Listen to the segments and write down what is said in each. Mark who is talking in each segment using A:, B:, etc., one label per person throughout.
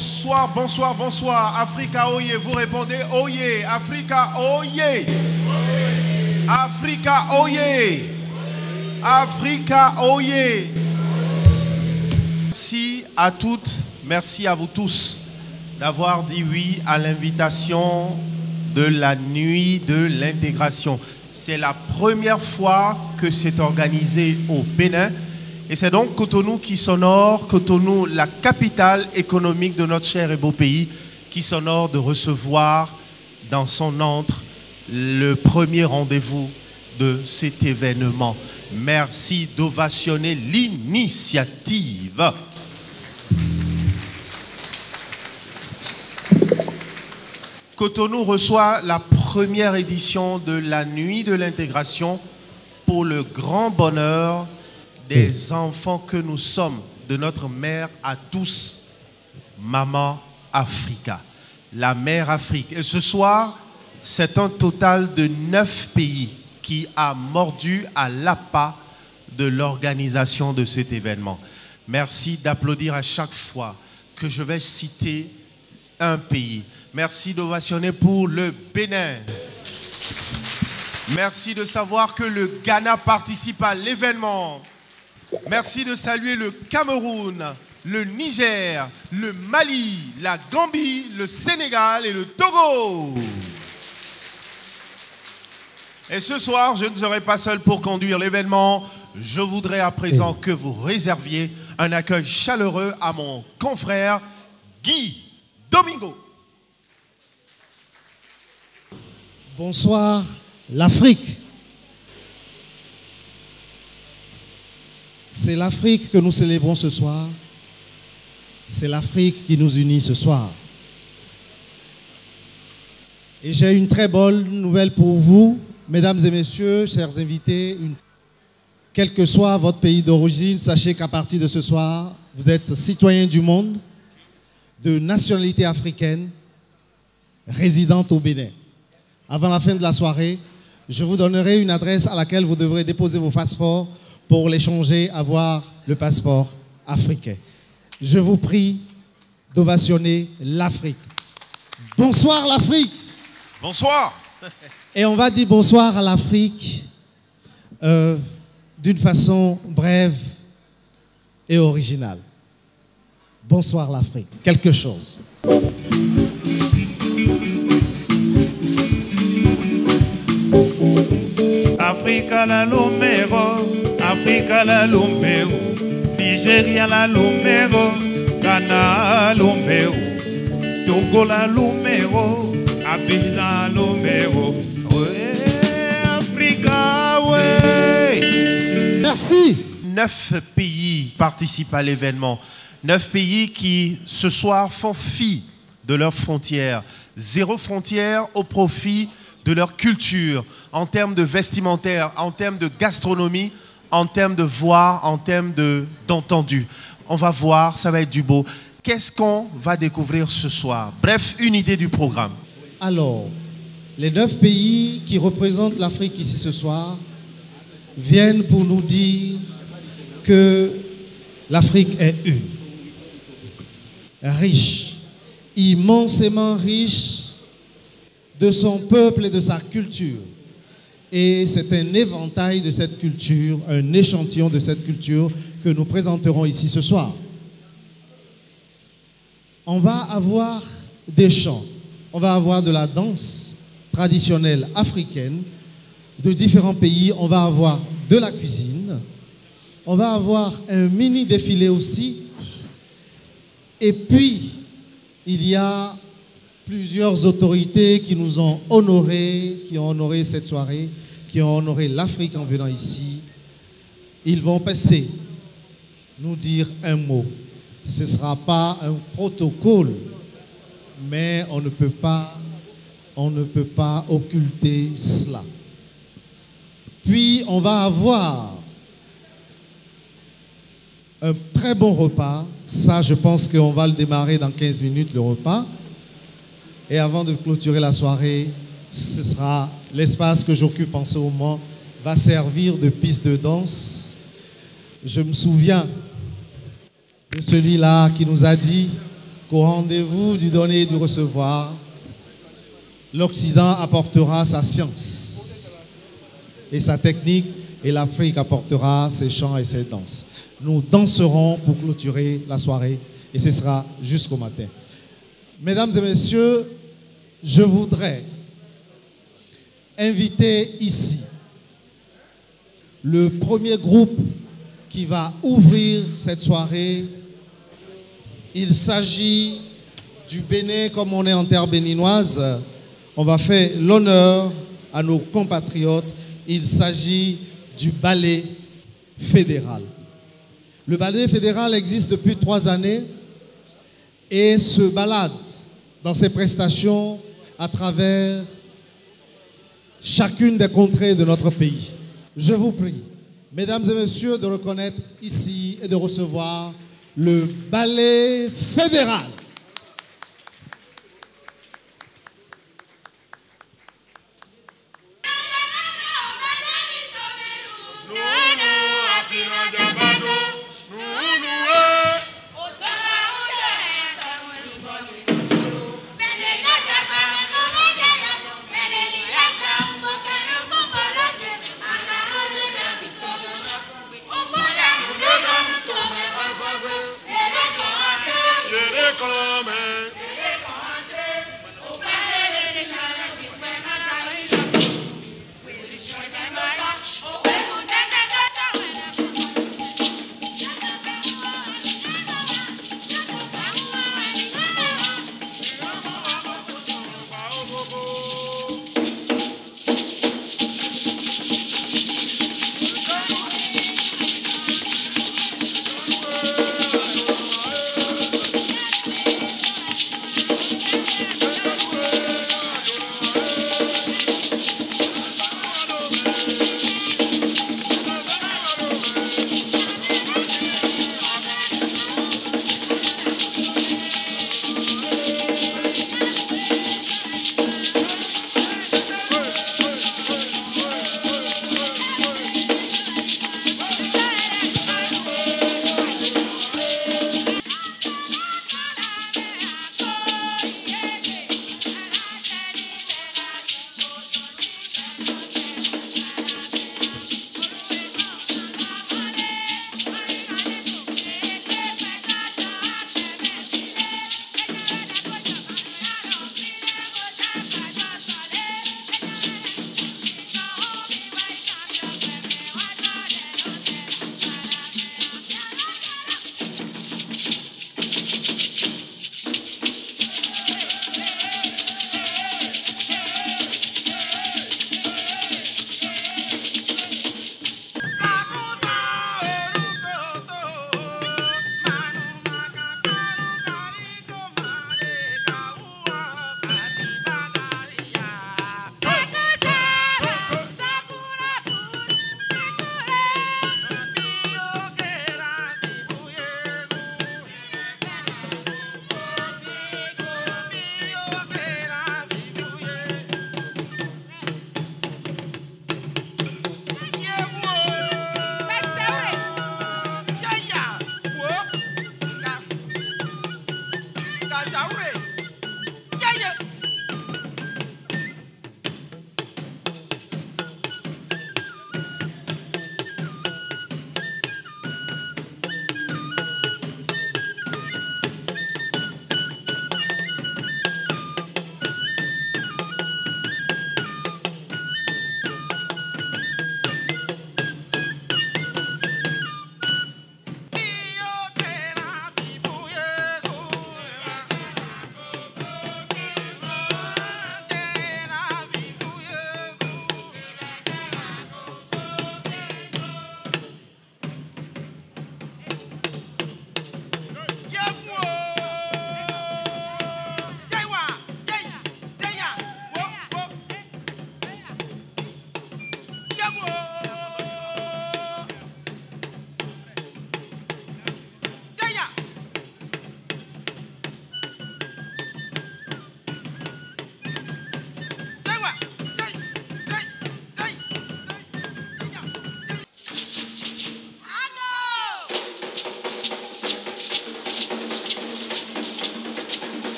A: Bonsoir, bonsoir, bonsoir. Africa Oye, vous répondez Oye. Africa Oye. Africa Oye. Africa Oye. Merci à toutes, merci à vous tous d'avoir dit oui à l'invitation de la nuit de l'intégration. C'est la première fois que c'est organisé au Bénin. Et c'est donc Cotonou qui s'honore, Cotonou, la capitale économique de notre cher et beau pays, qui s'honore de recevoir dans son antre le premier rendez-vous de cet événement. Merci d'ovationner l'initiative. Cotonou reçoit la première édition de la nuit de l'intégration pour le grand bonheur des enfants que nous sommes, de notre mère à tous, Maman Africa, la mère Afrique. Et ce soir, c'est un total de 9 pays qui a mordu à l'appât de l'organisation de cet événement. Merci d'applaudir à chaque fois que je vais citer un pays. Merci d'ovationner pour le Bénin. Merci de savoir que le Ghana participe à l'événement. Merci de saluer le Cameroun, le Niger, le Mali, la Gambie, le Sénégal et le Togo. Et ce soir, je ne serai pas seul pour conduire l'événement. Je voudrais à présent que vous réserviez un accueil chaleureux à mon confrère Guy Domingo.
B: Bonsoir, l'Afrique. C'est l'Afrique que nous célébrons ce soir. C'est l'Afrique qui nous unit ce soir. Et j'ai une très bonne nouvelle pour vous, mesdames et messieurs, chers invités. Quel que soit votre pays d'origine, sachez qu'à partir de ce soir, vous êtes citoyens du monde, de nationalité africaine, résidente au Bénin. Avant la fin de la soirée, je vous donnerai une adresse à laquelle vous devrez déposer vos passeports pour l'échanger, avoir le passeport africain. Je vous prie d'ovationner l'Afrique. Bonsoir l'Afrique.
A: Bonsoir.
B: Et on va dire bonsoir à l'Afrique d'une façon brève et originale. Bonsoir l'Afrique. Quelque chose.
C: Africa la lumero, Africa la lumero, Nigeria la lumero, Ghana la lumero, Togo la lumero, Abidjan la lumero, Africa, ouais.
B: Merci.
A: 9 pays participent à l'événement. 9 pays qui, ce soir, font fi de leurs frontières. 0 frontières au profit de leur culture, en termes de vestimentaire, en termes de gastronomie, en termes de voix, en termes d'entendu. On va voir, ça va être du beau. Qu'est-ce qu'on va découvrir ce soir? Bref, une idée du programme.
B: Alors, les 9 pays qui représentent l'Afrique ici ce soir viennent pour nous dire que l'Afrique est une. Riche, immensément riche de son peuple et de sa culture. Et c'est un éventail de cette culture, un échantillon de cette culture que nous présenterons ici ce soir. On va avoir des chants, on va avoir de la danse traditionnelle africaine de différents pays, on va avoir de la cuisine, on va avoir un mini défilé aussi. Et puis, il y a plusieurs autorités qui nous ont honorés, qui ont honoré cette soirée, qui ont honoré l'Afrique en venant ici. Ils vont passer, nous dire un mot. Ce ne sera pas un protocole, mais on ne peut pas occulter cela. Puis on va avoir un très bon repas. Ça, je pense qu'on va le démarrer dans 15 minutes, le repas. Et avant de clôturer la soirée, ce sera l'espace que j'occupe en ce moment, va servir de piste de danse. Je me souviens de celui-là qui nous a dit qu'au rendez-vous du donner et du recevoir, l'Occident apportera sa science et sa technique, et l'Afrique apportera ses chants et ses danses. Nous danserons pour clôturer la soirée, et ce sera jusqu'au matin. Mesdames et messieurs, je voudrais inviter ici le premier groupe qui va ouvrir cette soirée. Il s'agit du Bénin, comme on est en terre béninoise. On va faire l'honneur à nos compatriotes. Il s'agit du ballet fédéral. Le ballet fédéral existe depuis 3 années et se balade dans ses prestations à travers chacune des contrées de notre pays. Je vous prie, mesdames et messieurs, de reconnaître ici et de recevoir le ballet fédéral.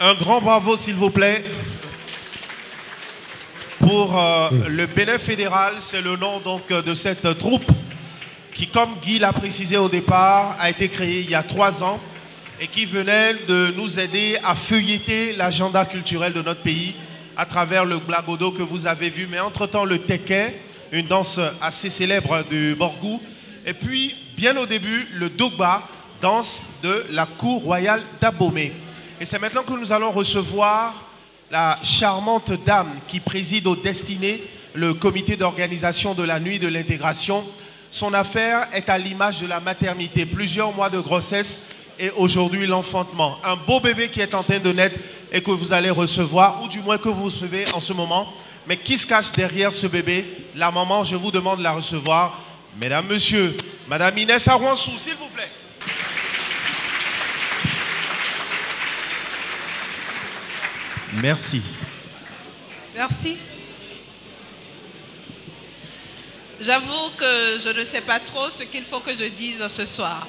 A: Un grand bravo, s'il vous plaît. Pour le Bénin fédéral, c'est le nom donc de cette troupe qui, comme Guy l'a précisé au départ, a été créée il y a 3 ans et qui venait de nous aider à feuilleter l'agenda culturel de notre pays à travers le Blagodo que vous avez vu, mais entre-temps le Teke, une danse assez célèbre du Borgou, et puis bien au début le Dogba, danse de la cour royale d'Abomey. Et c'est maintenant que nous allons recevoir la charmante dame qui préside aux destinées le comité d'organisation de la nuit de l'intégration. Son affaire est à l'image de la maternité, plusieurs mois de grossesse et aujourd'hui l'enfantement. Un beau bébé qui est en train de naître et que vous allez recevoir, ou du moins que vous recevez en ce moment. Mais qui se cache derrière ce bébé? La maman, je vous demande de la recevoir. Mesdames, Messieurs, Madame Inès Arouansou, s'il vous plaît. Merci.
D: Merci. J'avoue que je ne sais pas trop ce qu'il faut que je dise ce soir.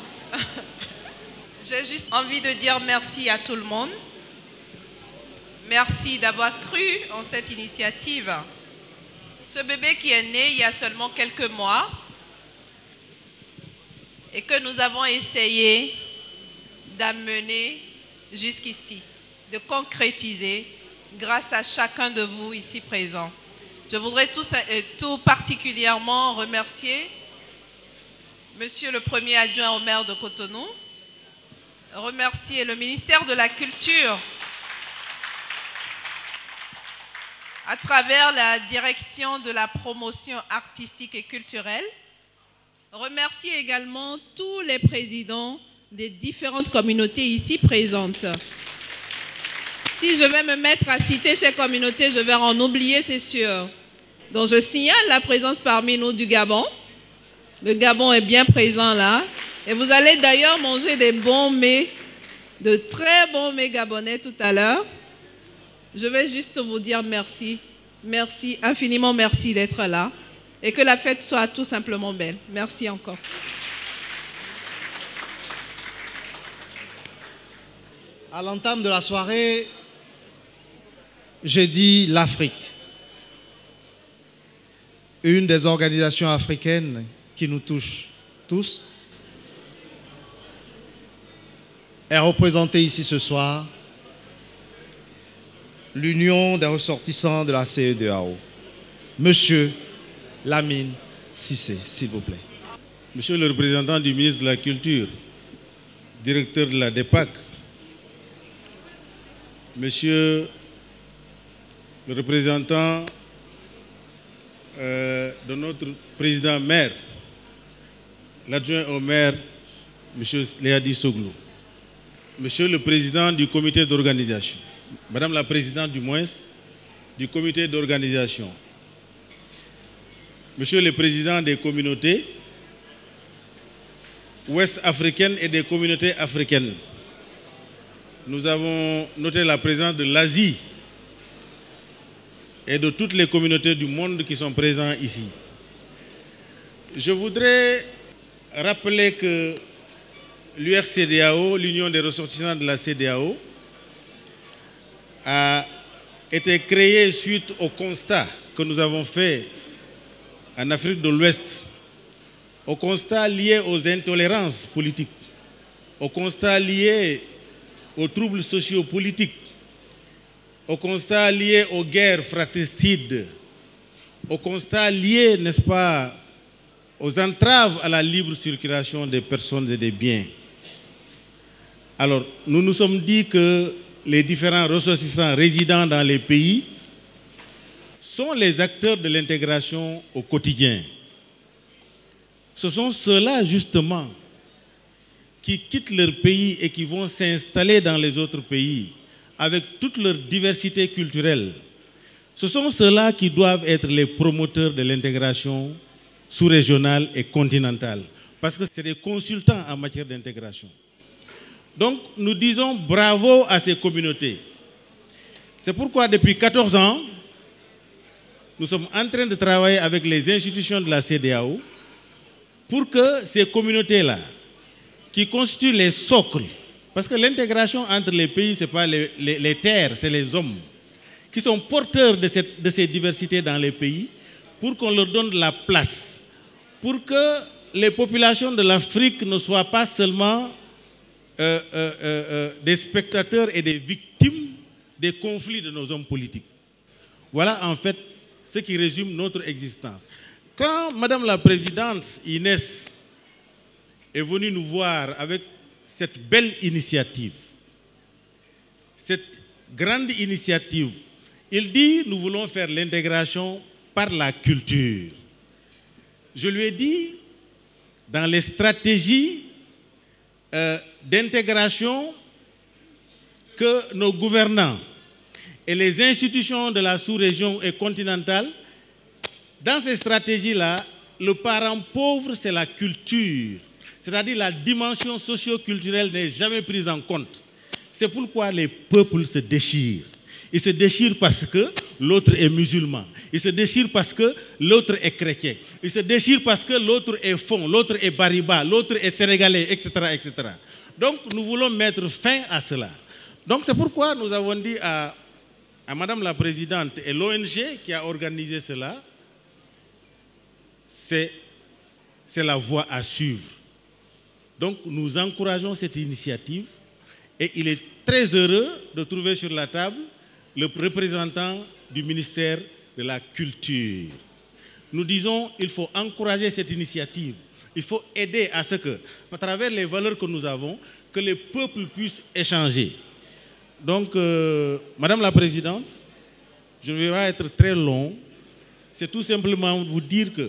D: J'ai juste envie de dire merci à tout le monde. Merci d'avoir cru en cette initiative. Ce bébé qui est né il y a seulement quelques mois et que nous avons essayé d'amener jusqu'ici, de concrétiser grâce à chacun de vous ici présents. Je voudrais tout particulièrement remercier Monsieur le Premier adjoint au maire de Cotonou, remercier le ministère de la Culture à travers la direction de la promotion artistique et culturelle, remercier également tous les présidents des différentes communautés ici présentes. Si je vais me mettre à citer ces communautés, je vais en oublier, c'est sûr. Donc je signale la présence parmi nous du Gabon. Le Gabon est bien présent là. Et vous allez d'ailleurs manger des bons mets, de très bons mets gabonais tout à l'heure. Je vais juste vous dire merci. Merci, infiniment merci d'être là. Et que la fête soit tout simplement belle. Merci encore.
B: À l'entame de la soirée, j'ai dit l'Afrique. Une des organisations africaines qui nous touche tous est représentée ici ce soir, l'Union des ressortissants de la CEDEAO. Monsieur Lamine Cissé, s'il vous plaît.
E: Monsieur le représentant du ministre de la Culture, directeur de la DEPAC, Monsieur le représentant de notre président maire, l'adjoint au maire, Monsieur Léadi Soglou, Monsieur le président du comité d'organisation, Madame la présidente du moins du comité d'organisation, Monsieur le président des communautés ouest-africaines et des communautés africaines. Nous avons noté la présence de l'Asie et de toutes les communautés du monde qui sont présentes ici. Je voudrais rappeler que l'URCEDEAO, l'Union des ressortissants de la CEDEAO, a été créée suite au constat que nous avons fait en Afrique de l'Ouest, au constat lié aux intolérances politiques, au constat lié aux troubles sociopolitiques, au constat lié aux guerres fratricides, au constat lié, n'est-ce pas, aux entraves à la libre circulation des personnes et des biens. Alors, nous nous sommes dit que les différents ressortissants résidant dans les pays sont les acteurs de l'intégration au quotidien. Ce sont ceux-là, justement, qui quittent leur pays et qui vont s'installer dans les autres pays avec toute leur diversité culturelle. Ce sont ceux-là qui doivent être les promoteurs de l'intégration sous-régionale et continentale. parce que c'est des consultants en matière d'intégration. Donc nous disons bravo à ces communautés. C'est pourquoi depuis 14 ans, nous sommes en train de travailler avec les institutions de la CEDEAO pour que ces communautés-là, qui constituent les socles, parce que l'intégration entre les pays, ce n'est pas les terres, c'est les hommes, qui sont porteurs de ces diversités dans les pays, pour qu'on leur donne la place, pour que les populations de l'Afrique ne soient pas seulement des spectateurs et des victimes des conflits de nos hommes politiques. Voilà en fait ce qui résume notre existence. Quand Madame la Présidente Inès est venue nous voir avec cette belle initiative, cette grande initiative, il dit nous voulons faire l'intégration par la culture. Je lui ai dit, dans les stratégies d'intégration que nos gouvernants et les institutions de la sous-région et continentale, dans ces stratégies-là, le parent pauvre, c'est la culture. C'est-à-dire la dimension socio-culturelle n'est jamais prise en compte. C'est pourquoi les peuples se déchirent. Ils se déchirent parce que l'autre est musulman. Ils se déchirent parce que l'autre est chrétien. Ils se déchirent parce que l'autre est fon, l'autre est bariba, l'autre est sénégalais, etc., etc. Donc nous voulons mettre fin à cela. Donc c'est pourquoi nous avons dit à Madame la Présidente et l'ONG qui a organisé cela, c'est la voie à suivre. Donc nous encourageons cette initiative et il est très heureux de trouver sur la table le représentant du ministère de la Culture. Nous disons qu'il faut encourager cette initiative. Il faut aider à ce que, à travers les valeurs que nous avons, que les peuples puissent échanger. Donc, Madame la Présidente, je ne vais pas être très long. C'est tout simplement vous dire que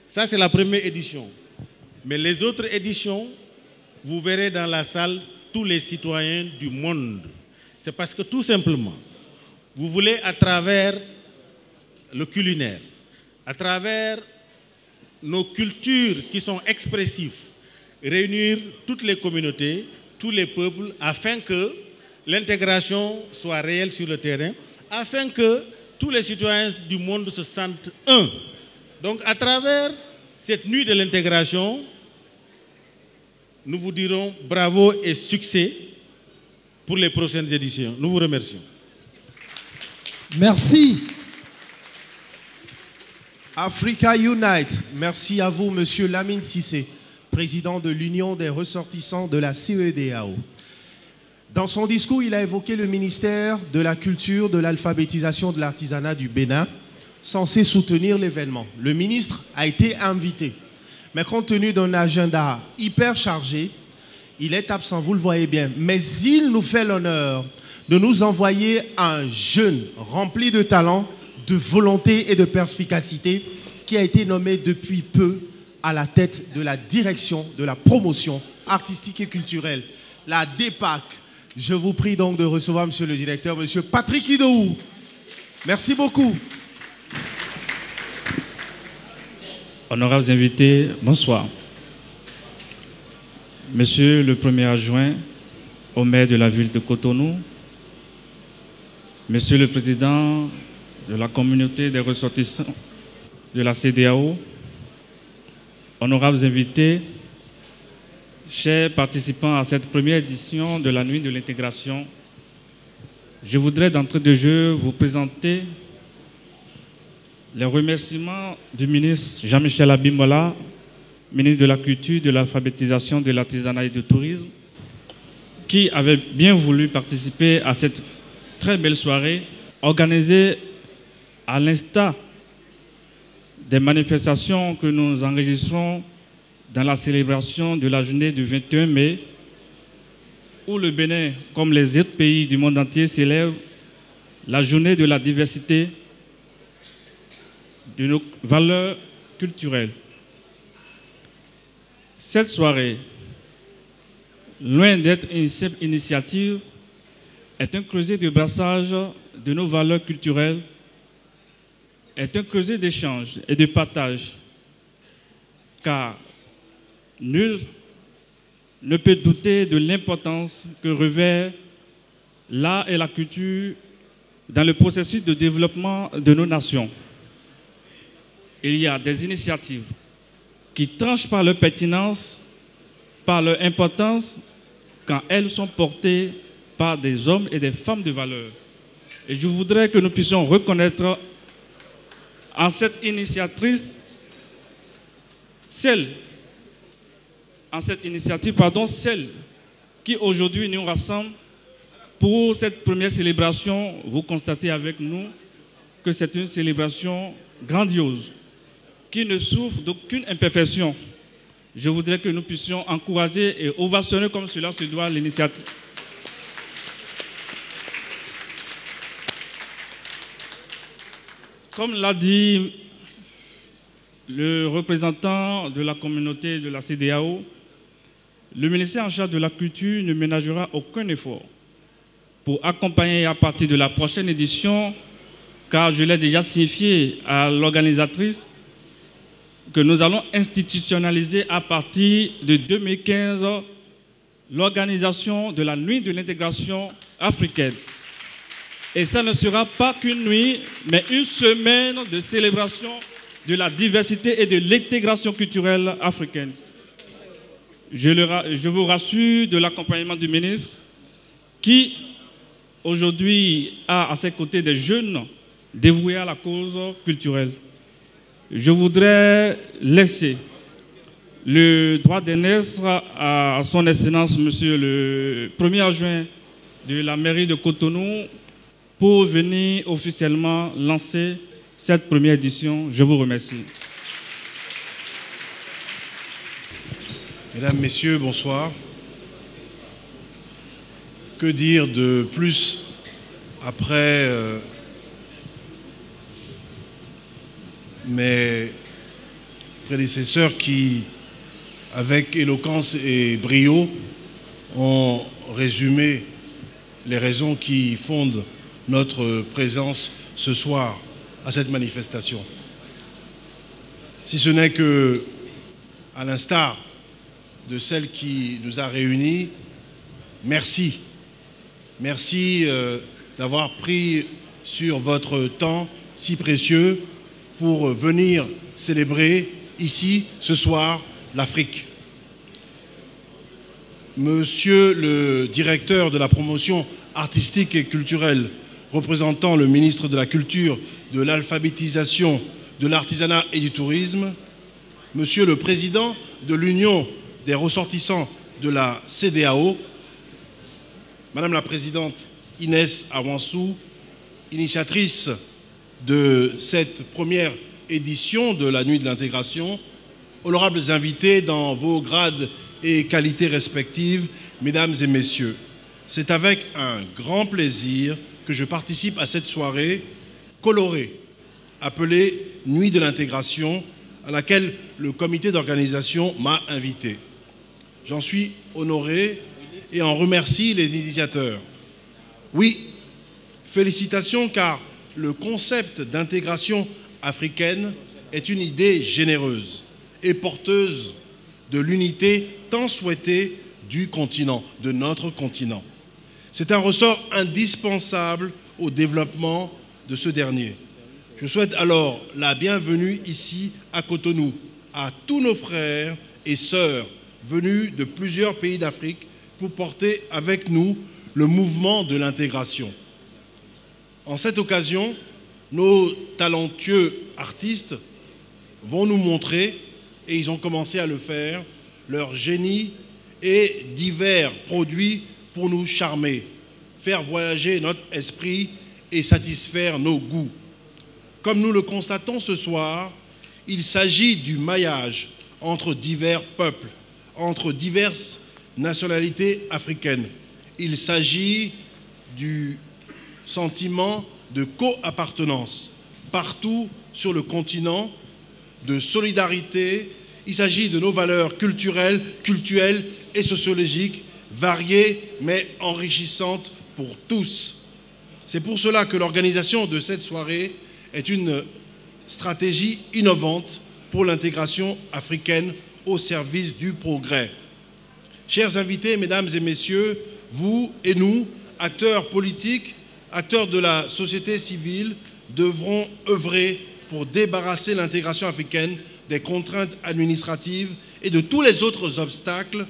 E: ça, c'est la première édition. Mais les autres éditions, vous verrez dans la salle tous les citoyens du monde. C'est parce que tout simplement, vous voulez à travers le culinaire, à travers nos cultures qui sont expressives, réunir toutes les communautés, tous les peuples, afin que l'intégration soit réelle sur le terrain, afin que tous les citoyens du monde se sentent un. Donc à travers cette nuit de l'intégration, nous vous dirons bravo et succès pour les prochaines éditions. Nous vous remercions.
B: Merci.
A: Africa Unite. Merci à vous, Monsieur Lamine Cissé, président de l'Union des ressortissants de la CEDEAO. Dans son discours, il a évoqué le ministère de la Culture, de l'Alphabétisation, de l'Artisanat du Bénin, censé soutenir l'événement. Le ministre a été invité, mais compte tenu d'un agenda hyper chargé, il est absent, vous le voyez bien. Mais il nous fait l'honneur de nous envoyer un jeune rempli de talent, de volonté et de perspicacité qui a été nommé depuis peu à la tête de la direction de la promotion artistique et culturelle, la DEPAC. Je vous prie donc de recevoir, monsieur le directeur, monsieur Patrick Idoou. Merci beaucoup.
F: Honorables invités, bonsoir. Monsieur le premier adjoint au maire de la ville de Cotonou, Monsieur le président de la communauté des ressortissants de la CEDEAO, honorables invités, chers participants à cette première édition de la Nuit de l'intégration, je voudrais d'entrée de jeu vous présenter les remerciements du ministre Jean-Michel Abimbola, ministre de la Culture, de l'Alphabétisation, de l'Artisanat et du Tourisme, qui avait bien voulu participer à cette très belle soirée organisée à l'instar des manifestations que nous enregistrons dans la célébration de la journée du 21 mai, où le Bénin, comme les autres pays du monde entier, célèbre la journée de la diversité de nos valeurs culturelles. Cette soirée, loin d'être une simple initiative, est un creuset de brassage de nos valeurs culturelles, est un creuset d'échange et de partage, car Nul ne peut douter de l'importance que revêt l'art et la culture dans le processus de développement de nos nations. Il y a des initiatives qui tranchent par leur pertinence, par leur importance, quand elles sont portées par des hommes et des femmes de valeur. Et je voudrais que nous puissions reconnaître en cette initiative celle qui aujourd'hui nous rassemble pour cette première célébration. Vous constatez avec nous que c'est une célébration grandiose, qui ne souffre d'aucune imperfection. Je voudrais que nous puissions encourager et ovationner comme cela se doit l'initiative. Comme l'a dit le représentant de la communauté de la CEDEAO, le ministère en charge de la culture ne ménagera aucun effort pour accompagner à partir de la prochaine édition, car je l'ai déjà signifié à l'organisatrice, que nous allons institutionnaliser à partir de 2015 l'organisation de la nuit de l'intégration africaine. Et ça ne sera pas qu'une nuit, mais une semaine de célébration de la diversité et de l'intégration culturelle africaine. Je vous rassure de l'accompagnement du ministre qui, aujourd'hui, a à ses côtés des jeunes dévoués à la cause culturelle. Je voudrais laisser le droit d'aînesse à son Excellence, Monsieur le Premier adjoint de la mairie de Cotonou, pour venir officiellement lancer cette première édition. Je vous remercie.
G: Mesdames, Messieurs, bonsoir. Que dire de plus après mes prédécesseurs qui, avec éloquence et brio, ont résumé les raisons qui fondent notre présence ce soir à cette manifestation. Si ce n'est que, à l'instar de celle qui nous a réunis, merci. Merci d'avoir pris sur votre temps si précieux pour venir célébrer ici, ce soir, l'Afrique. Monsieur le directeur de la promotion artistique et culturelle, représentant le ministre de la Culture, de l'Alphabétisation, de l'Artisanat et du Tourisme, Monsieur le président de l'Union des ressortissants de la CEDEAO, Madame la présidente Inès Awansou, initiatrice de cette première édition de la Nuit de l'Intégration, honorables invités dans vos grades et qualités respectives, Mesdames et Messieurs, c'est avec un grand plaisir que je participe à cette soirée colorée, appelée Nuit de l'Intégration, à laquelle le comité d'organisation m'a invité. J'en suis honoré et en remercie les initiateurs. Oui, félicitations, car le concept d'intégration africaine est une idée généreuse et porteuse de l'unité tant souhaitée du continent, de notre continent. C'est un ressort indispensable au développement de ce dernier. Je souhaite alors la bienvenue ici à Cotonou à tous nos frères et sœurs venus de plusieurs pays d'Afrique pour porter avec nous le mouvement de l'intégration. En cette occasion, nos talentueux artistes vont nous montrer, et ils ont commencé à le faire, leur génie et divers produits pour nous charmer, faire voyager notre esprit et satisfaire nos goûts. Comme nous le constatons ce soir, il s'agit du maillage entre divers peuples, entre diverses nationalités africaines. Il s'agit du sentiment de co-appartenance partout sur le continent, de solidarité. Il s'agit de nos valeurs culturelles, cultuelles et sociologiques, variées mais enrichissantes pour tous. C'est pour cela que l'organisation de cette soirée est une stratégie innovante pour l'intégration africaine au service du progrès. Chers invités, mesdames et messieurs, vous et nous, acteurs politiques, acteurs de la société civile, devront œuvrer pour débarrasser l'intégration africaine des contraintes administratives et de tous les autres obstacles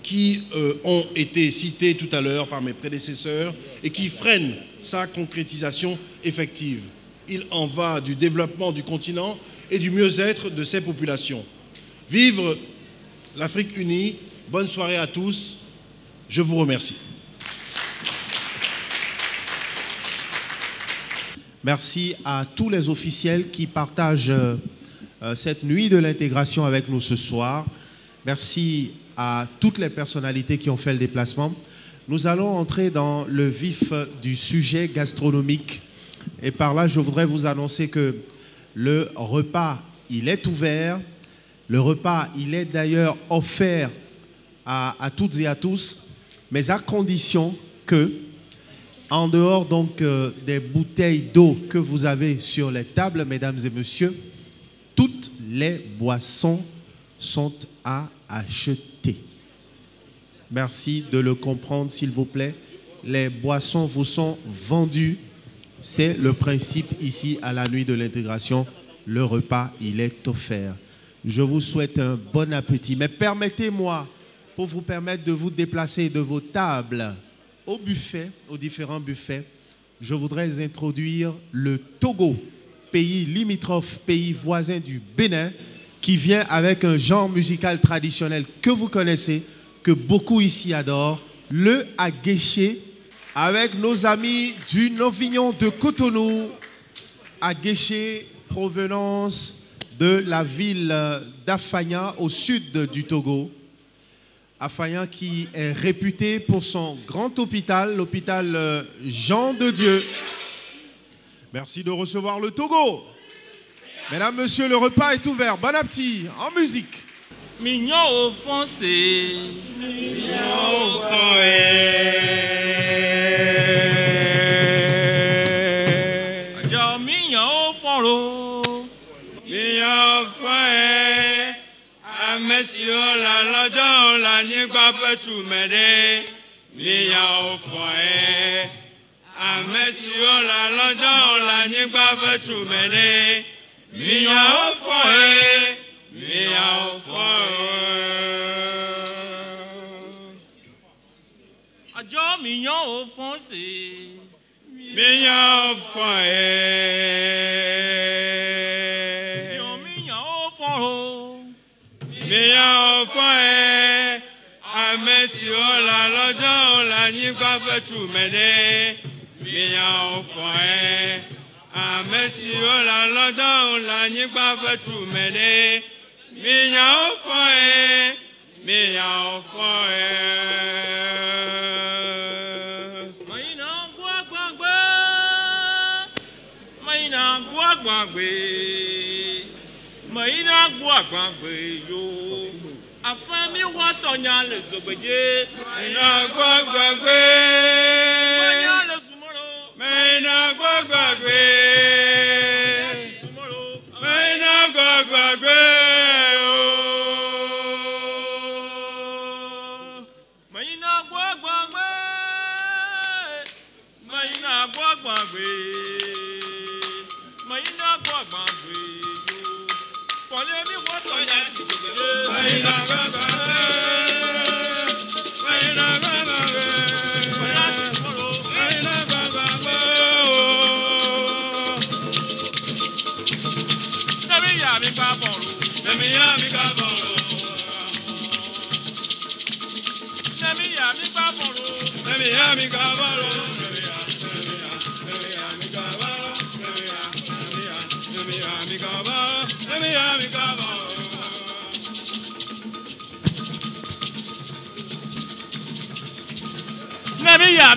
G: qui ont été cités tout à l'heure par mes prédécesseurs et qui freinent sa concrétisation effective. Il en va du développement du continent et du mieux-être de ses populations. Vive l'Afrique unie, bonne soirée à tous, je vous remercie.
A: Merci à tous les officiels qui partagent cette nuit de l'intégration avec nous ce soir. Merci à toutes les personnalités qui ont fait le déplacement. Nous allons entrer dans le vif du sujet gastronomique. Et par là, je voudrais vous annoncer que le repas, il est ouvert. Le repas, il est d'ailleurs offert à toutes et à tous, mais à condition que, en dehors donc des bouteilles d'eau que vous avez sur les tables, mesdames et messieurs, toutes les boissons sont à acheter. Merci de le comprendre, s'il vous plaît. Les boissons vous sont vendues. C'est le principe ici à la nuit de l'intégration. Le repas, il est offert. Je vous souhaite un bon appétit. Mais permettez-moi, pour vous permettre de vous déplacer de vos tables au buffet, aux différents buffets, je voudrais introduire le Togo, pays limitrophe, pays voisin du Bénin, qui vient avec un genre musical traditionnel que vous connaissez, que beaucoup ici adorent, le Aguéché, avec nos amis du Novignon de Cotonou. Aguéché, provenance de la ville d'Afanya, au sud du Togo. Afanya qui est réputé pour son grand hôpital, l'hôpital Jean de Dieu. Merci de recevoir le Togo. Mesdames, messieurs, le repas est ouvert. Bon appétit, en musique.
H: Mignon au fond, c'est mignon au fond, mignon au fond, l'eau. Mignon au fond, à monsieur la lodon, la nigua peut tout m'aider. Mignon au fond, à monsieur la lodon, la nigua peut tout m'aider. Mignon au fond, mignon au fond. Adjo mignon au fond, c'est mignon au fond. Mignon au fond, mignon au fond. À monsieur la lodon, la nigua peut tout m'aider. Mignon au fond. Ah, monsieur la lodon, la nigua peut tout m'aider. Mignon au fond, mignon au fond. Maïna gua guangbe, maïna gua guangbe, maïna gua guangbe yo. Afin mi watonya le zobedje, maïna gua guangbe, maïna le zumoro, maïna gua guangbe.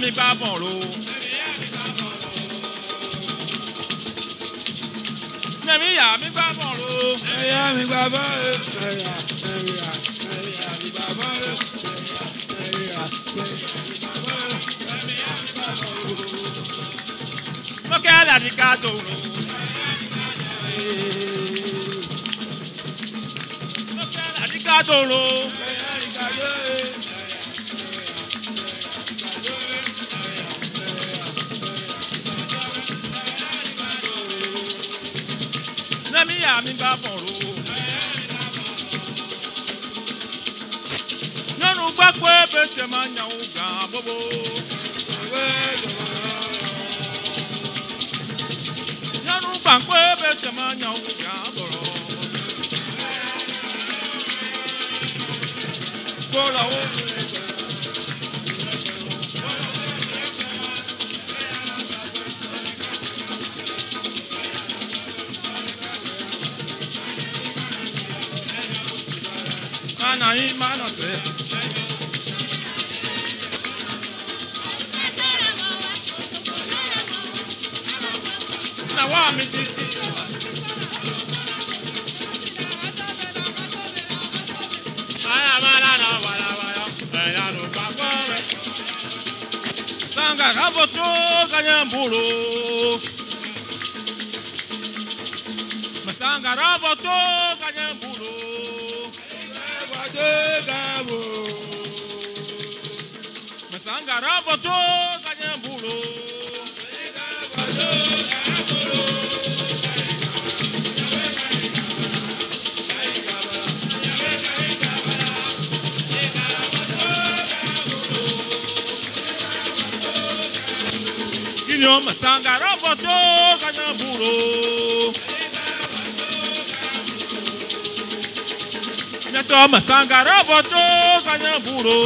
H: Mi ba bon lo. Nami ya mi ba bon lo. Ya mi ba bon lo. Mi ba bon lo. Mo ke la di ka to lo. Mo ke la di ka Dolo. Nami ya mi ba boro. Nanu gba pe bete ma nya o ga bobo. Nanu gba pe bete ma nya o ga boro. Bola o. Mana I mana te. Na wa mi ti. Aya mala na wala wala. Aya no pa pa. Sanga raboto kanyambulo. Masanga raboto kanyambulo. Masanga raboto kanyambulo. Kinyo masanga raboto kanyambulo. Neto masanga raboto kanyambulo.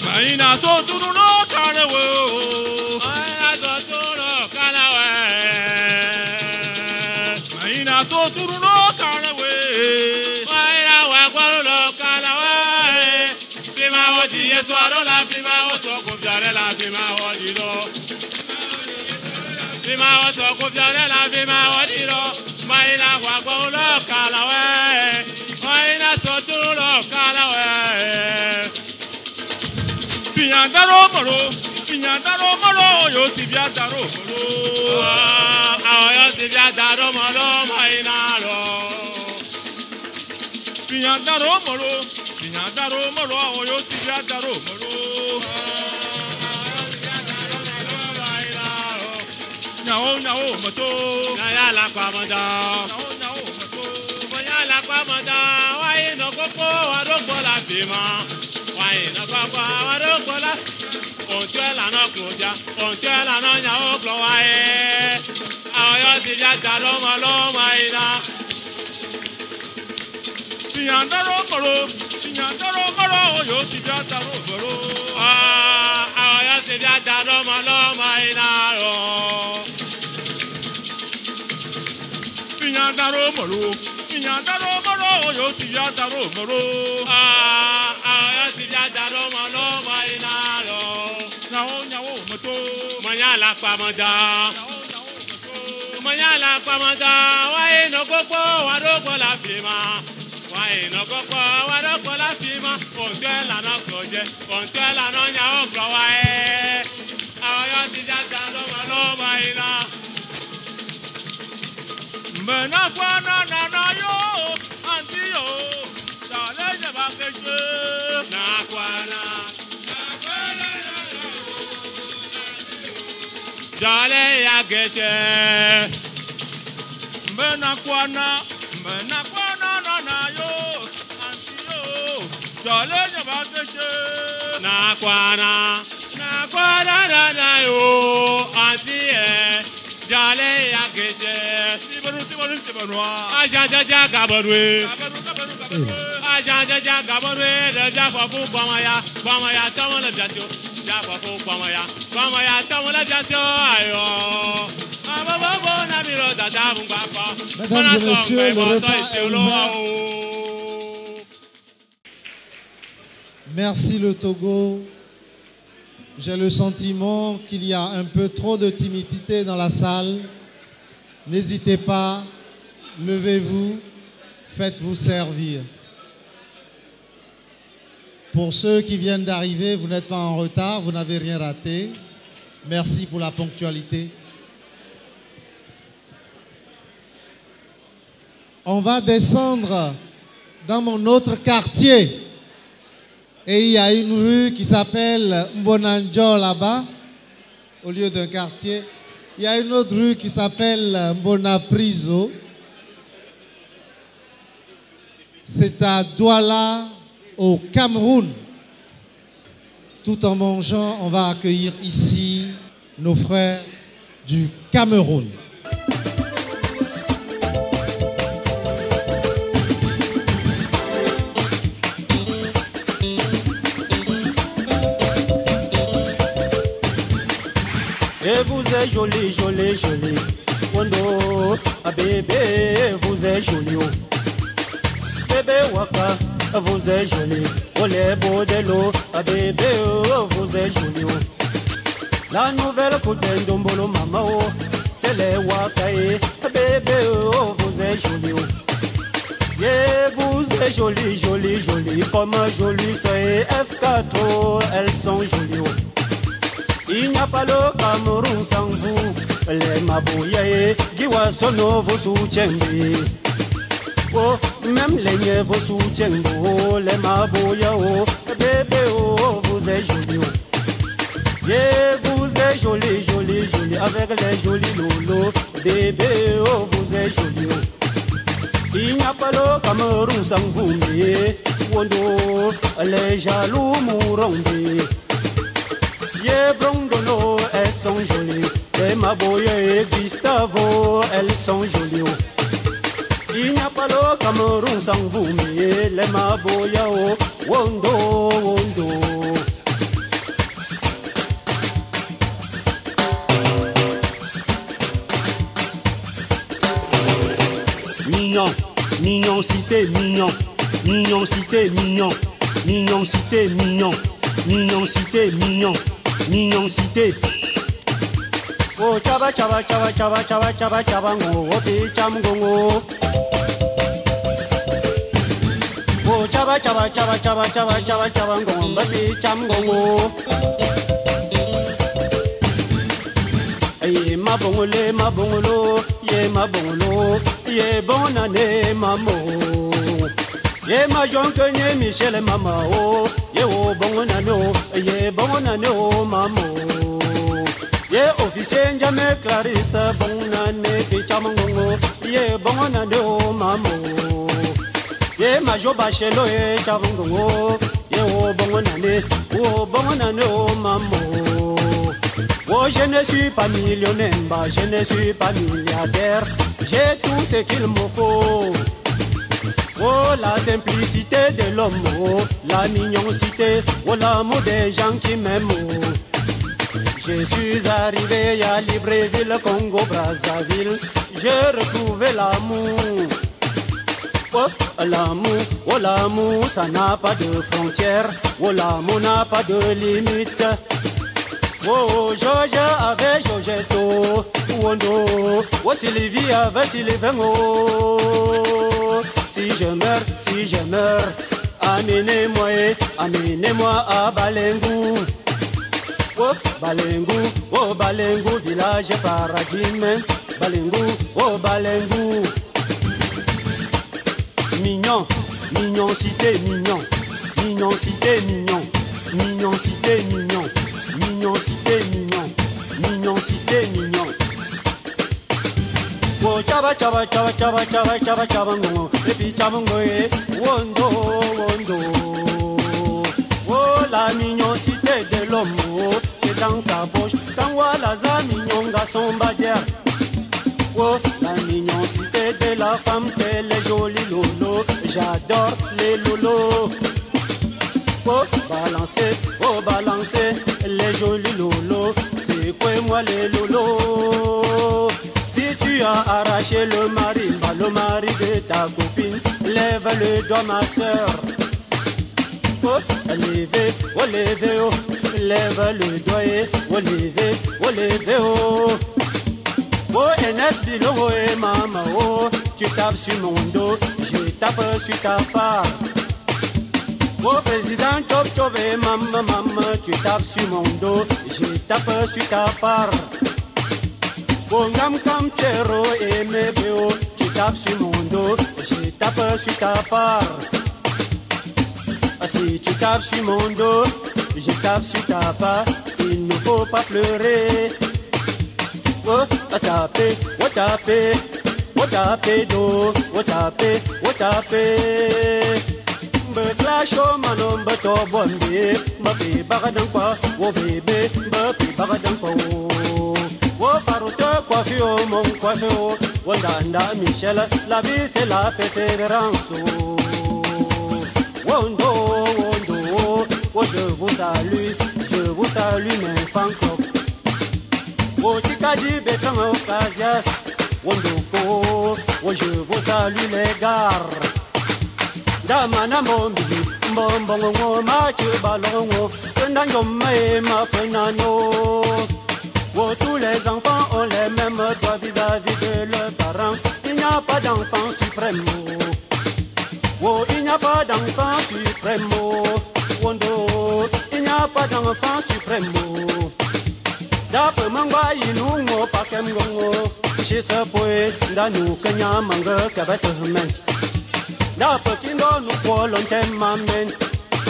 H: Maina to tunu no kanawe. Maina to tunu kanawe. Maina to tunu no kanawe. Maina wa kwalo kanawe. Fima odi yeso arola fima oso kobiare la fima odi lo. Fima oso kobiare la fima odi lo. Maina wa kwalo kanawe. Maina to tunu kanawe. Pinyandaro moro, yo ti bia daro moro. Yo ti bia daro moro, mainaro. Pinyandaro moro, yo ti bia daro moro. Nyao moto, nyaya la kwamanda. Nyao moto, nyaya la kwamanda. Wai no koko, wadoko la bima. Na papa wadokola ontuela na kloja ontuela na nya oklowa ayo ti ja daro malo maina pinyandaro moro yo ti ja daro moro ayo ti ja daro malo maina ro pinyandaro moro yo ti ja daro moro Manyala pamada, why no coco, wadogo la fima, why no coco, wadogo la fima, ontela no coje, ontela no nyao glowae, ayo ti jatalo malo maina. Mena kwana na yo, antio, dale jeba keje, na kwana. Jale ya gete, mena kwana na yo, antio, jale ya bagete, na kwana na yo, antie, jale ya gete, tibaru, aja gabarwe, aja gabarwe, aja fafu kwamaya, tamala jatyo.
B: Mesdames et messieurs, le repas est ouvert. Merci le Togo. J'ai le sentiment qu'il y a un peu trop de timidité dans la salle. N'hésitez pas, levez-vous, Faites-vous servir. Pour ceux qui viennent d'arriver, vous n'êtes pas en retard, vous n'avez rien raté. Merci pour la ponctualité. On va descendre dans mon autre quartier. Et il y a une rue qui s'appelle Mbonanjo là-bas, au lieu d'un quartier. Il y a une autre rue qui s'appelle Mbonaprizo. C'est à Douala, au Cameroun. Tout en mangeant, on va accueillir ici nos frères du Cameroun.
I: Et vous êtes joli, joli, joli. Wondo, a bébé, vous êtes joli. Bébé waka, vous êtes joli. Olé bodelo, a bébé, vous êtes joli. La nouvelle coudin d'Ombolo Mamao, c'est les wakae, bébé, vous êtes joli. Yeah, vous êtes joli, joli, joli. Comme joli, soyez F4, elles sont jolies. Il n'y a pas le Cameroun sans vous. Les mabouyae, Giwasono vous soutiennent. Oh, même les niais vous soutiennent. Les mabouyae, bébé, oh, vous êtes joli. Yeah, vous êtes joli, joli, joli. Avec les jolis lolos, bébé, oh, vous êtes joli. Il n'y a pas le Cameroun sans vous. Mais, Wondo, les jaloux mourront. Yeah, Brondolo, elles sont jolies. Et Maboya et Gustavo, elles sont jolies. Il n'y a pas le Cameroun sans vous, mais les Maboya, oh, Wondo, Wondo. Mignon, mignon, cité, mignon. Mignon, cité, mignon. Mignon, cité, mignon. Mignon, cité, mignon. Mignon cité. Oh chaba chaba chaba chaba chaba chaba chaba ngo opi cham gongo. Oh chaba chaba chaba chaba chaba chaba chaba ngo opi cham gongo. Ay ma bongolo ye ma bongolo ye bonne année maman. Ye ma jonque nye Michel mama oh. Ye o bongonano, ye bongonano mamo. Ye officier Njame Clarisse bongonane pichamongo. Ye bongonano mamo. Ye majo bachelo ye chamongo. Ye o bongonano mamo. Oh je ne suis pas millionnaire, je ne suis pas milliardaire. J'ai tout ce qu'il me faut. Oh la simplicité de l'homme, oh, la mignoncité, oh l'amour des gens qui m'aiment. Oh. Je suis arrivé à Libreville, Congo, Brazzaville, j'ai retrouvé l'amour. Oh l'amour, ça n'a pas de frontières, oh l'amour n'a pas de limite. Oh Georges avait Georgetto, Wondo, oh Sylvie avait Sylvain, oh. Si je meurs, amenez-moi à Balengou. Oh Balengou, village paradis, Balengou, oh Balengou. Mignon, mignon cité, mignon. Mignon cité, mignon. Mignon cité, mignon. Mignon cité, mignon. Mignon cité, mignon. Oh chaba chaba chaba chaba chaba chaba chaba ngo epi chaba ngo e wondo wondo. Oh la mignoncité de l'homme, c'est dans sa poche. Quand voilà sa mignon garçon badière. Oh la mignoncité de la femme, c'est les jolis lolos. J'adore les lolos. Oh balancer les jolis lolos. C'est quoi moi les lolos? Si tu as arraché le mari de ta copine, lève le doigt ma soeur. Oh, levez, oh, lève le doigt et oh, levez, oh. Oh, NS Bilo et maman, oh, tu tapes sur mon dos, je tape sur ta part. Oh président Chop Chop et maman, tu tapes sur mon dos, je tape sur ta part. Oh Ngam Kam Tero et Mebeo, tu tapes sur mon dos, je tape sur ta part. Si tu tapes sur mon dos, je tape sur ta part, il ne faut pas pleurer. Oh taper, oh taper, oh taper do, oh taper, oh taper. Be clash o manom be to bombe, be pi bagadan kwa, wo bebe, be pi bagadan kwa wo. Wo parote coiffe o mon coiffe o, wanda Michel, la vie c'est la persévérance. Wondo, wondo, oh je vous salue mes fanko. Wo chikadi betang ocasias, wondo ko, oh je vous salue les gars. Damana mombi, mbongo machu balongo, ndangoma e mafenano. Oh, tous les enfants ont les mêmes droits vis-à-vis de leurs parents. Il n'y a pas d'enfant suprême. Oh, il n'y a pas d'enfant suprême. Wondo, il n'y a pas d'enfant suprême. D'après mangwa inungo pakemgongo, chez ce poète, d'anu kenya manga kabetemen. D'après kindo nous polon temamen,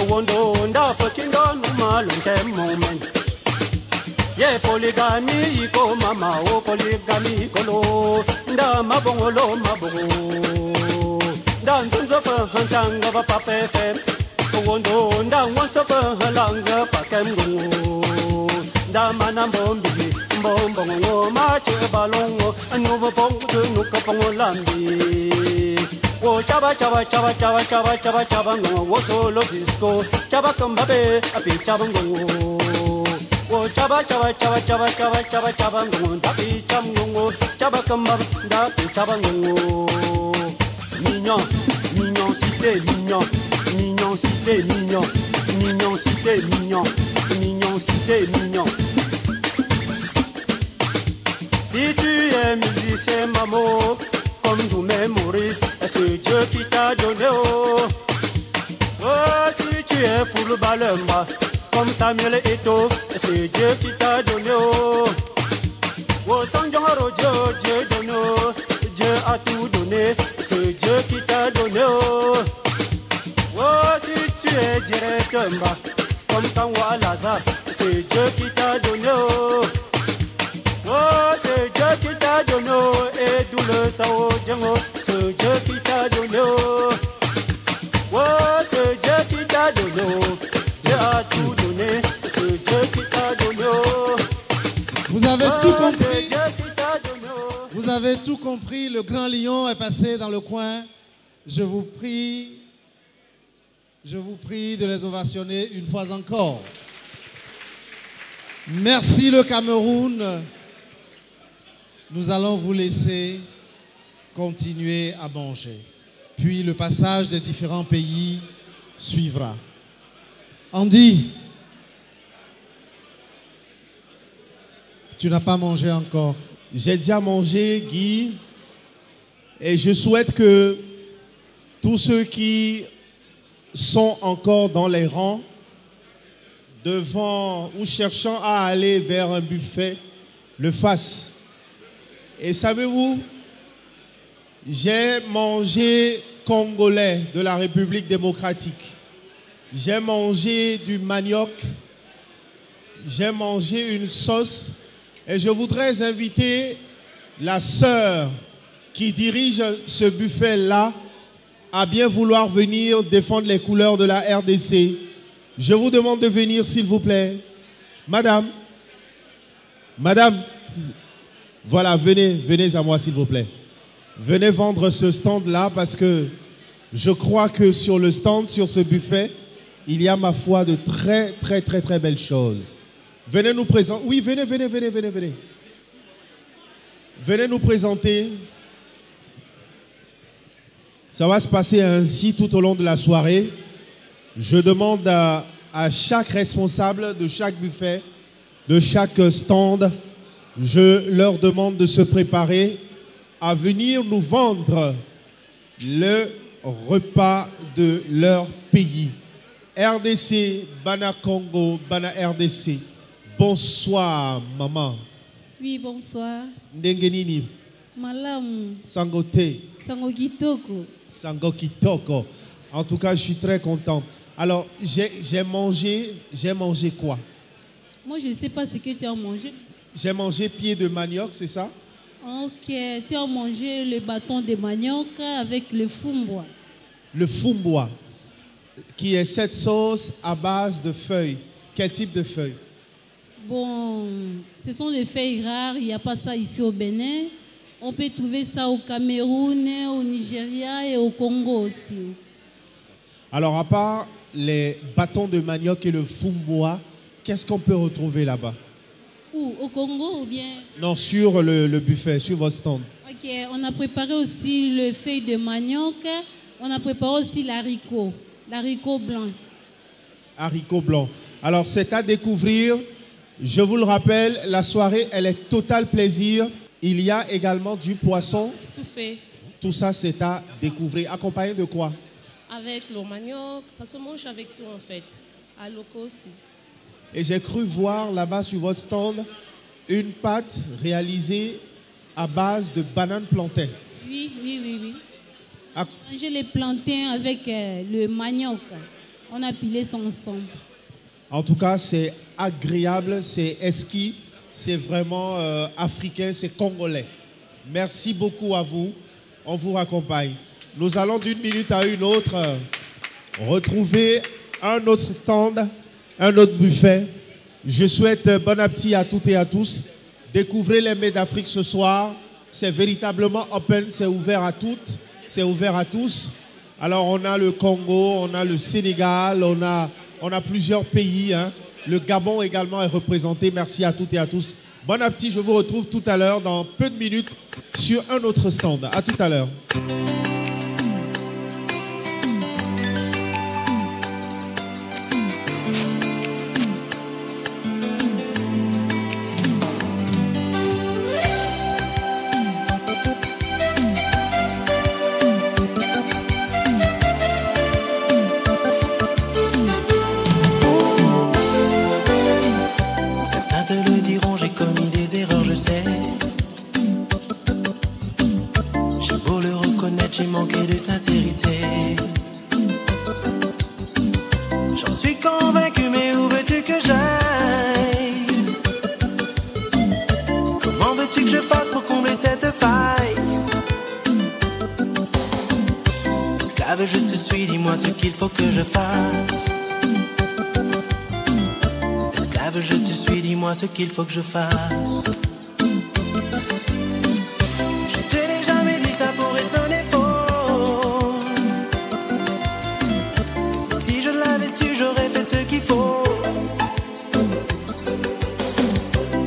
I: wondo, d'après kindo nous malon temomen. Ye polygamie iko mama, o polygamie kolo, nda mabongolo mabongo. Dan tunzo fa hantanga ba papefe, wondo nda wansa fa halanga pakemgo. Da manambombi, mbongo mache balongo, nubo pongo nuka pongo lambi. Wo chaba chaba chaba chaba chaba chaba chaba ngo, wo solo disco, chaba kambabe api chaba ngo. Wo chaba chaba chaba chaba chaba chaba chaba ngo, api chaba ngo, chaba kambabe api chaba ngo. Mignon, mignon cité mignon, mignon cité mignon, mignon cité mignon, mignon cité mignon. Si tu es musicien maman, comme Doumé Maurice, c'est Dieu qui t'a donné oh. Oh, si tu es footballeur comme Samuel Eto'o, c'est Dieu qui t'a donné oh. Oh, Sanjongaro Dieu donne oh. Dieu a tout donné, c'est Dieu qui t'a donné oh. Oh, si tu es directeur comme Tanwa Lazare, c'est Dieu qui t'a donné oh. Oh, c'est Dieu qui t'a donné et d'où le sao django, c'est Dieu qui t'a donné. Oh, c'est Dieu qui t'a donné. Dieu a tout donné, c'est Dieu qui t'a donné.
B: Vous avez tout compris. Vous avez tout compris. Le grand lion est passé dans le coin. Je vous prie de les ovationner une fois encore. Merci le Cameroun. Nous allons vous laisser continuer à manger. Puis le passage des différents pays suivra. Andy, tu n'as pas mangé encore.
A: J'ai déjà mangé, Guy, et je souhaite que tous ceux qui sont encore dans les rangs, devant ou cherchant à aller vers un buffet, le fassent. Et savez-vous, j'ai mangé congolais de la République démocratique. J'ai mangé du manioc. J'ai mangé une sauce. Et je voudrais inviter la sœur qui dirige ce buffet-là à bien vouloir venir défendre les couleurs de la RDC. Je vous demande de venir, s'il vous plaît. Madame. Voilà, venez à moi s'il vous plaît. Venez vendre ce stand-là parce que je crois que sur le stand, sur ce buffet, il y a ma foi de très belles choses. Venez nous présenter. Oui, venez. Venez nous présenter. Ça va se passer ainsi tout au long de la soirée. Je demande à chaque responsable de chaque buffet, de chaque stand, je leur demande de se préparer à venir nous vendre le
B: repas de leur pays. RDC, Bana Congo, Bana RDC. Bonsoir, maman.
J: Oui, bonsoir.
B: Ndengenini.
J: Malam.
B: Sangote.
J: Sangokitoko.
B: Sangokitoko. En tout cas, je suis très content. Alors, j'ai mangé quoi?
J: Moi, je ne sais pas ce que tu as mangé.
B: J'ai mangé pied de manioc, c'est ça?
J: Ok, tu as mangé le bâton de manioc avec le fumboa.
B: Le fumboa, qui est cette sauce à base de feuilles. Quel type de feuilles?
J: Bon, ce sont des feuilles rares, il n'y a pas ça ici au Bénin. On peut trouver ça au Cameroun, au Nigeria et au Congo aussi.
B: Alors, à part les bâtons de manioc et le fumboa, qu'est-ce qu'on peut retrouver là-bas?
J: Où? Au Congo ou bien?
B: Non, sur le buffet, sur votre stand.
J: Ok, on a préparé aussi le feuille de manioc. On a préparé aussi l'haricot blanc.
B: Haricot blanc. Alors, c'est à découvrir. Je vous le rappelle, la soirée, elle est total plaisir. Il y a également du poisson.
K: Tout fait.
B: Tout ça, c'est à découvrir. Accompagné de quoi?
K: Avec le manioc, ça se mange avec tout en fait. À loco aussi.
B: Et j'ai cru voir là-bas sur votre stand une pâte réalisée à base de bananes plantains.
J: Oui.
B: Ah.
J: J'ai les plantains avec le manioc. On a pilé ça ensemble.
B: En tout cas, c'est agréable, c'est esquis, c'est vraiment africain, c'est congolais. Merci beaucoup à vous. On vous raccompagne. Nous allons d'une minute à une autre retrouver un autre stand, un autre buffet. Je souhaite bon appétit à toutes et à tous. Découvrez les mets d'Afrique ce soir. C'est véritablement open, c'est ouvert à toutes, c'est ouvert à tous. Alors on a le Congo, on a le Sénégal, on a plusieurs pays. Hein. Le Gabon également est représenté. Merci à toutes et à tous. Bon appétit, je vous retrouve tout à l'heure dans peu de minutes sur un autre stand. À tout à l'heure.
L: J'ai manqué de sincérité. J'en suis convaincu, mais où veux-tu que j'aille? Comment veux-tu que je fasse pour combler cette faille? Esclave, je te suis, dis-moi ce qu'il faut que je fasse. Esclave, je te suis, dis-moi ce qu'il faut que je fasse. Je te l'ai jamais dit, ça pourrait sonner faux. J'aurais fait ce qu'il faut.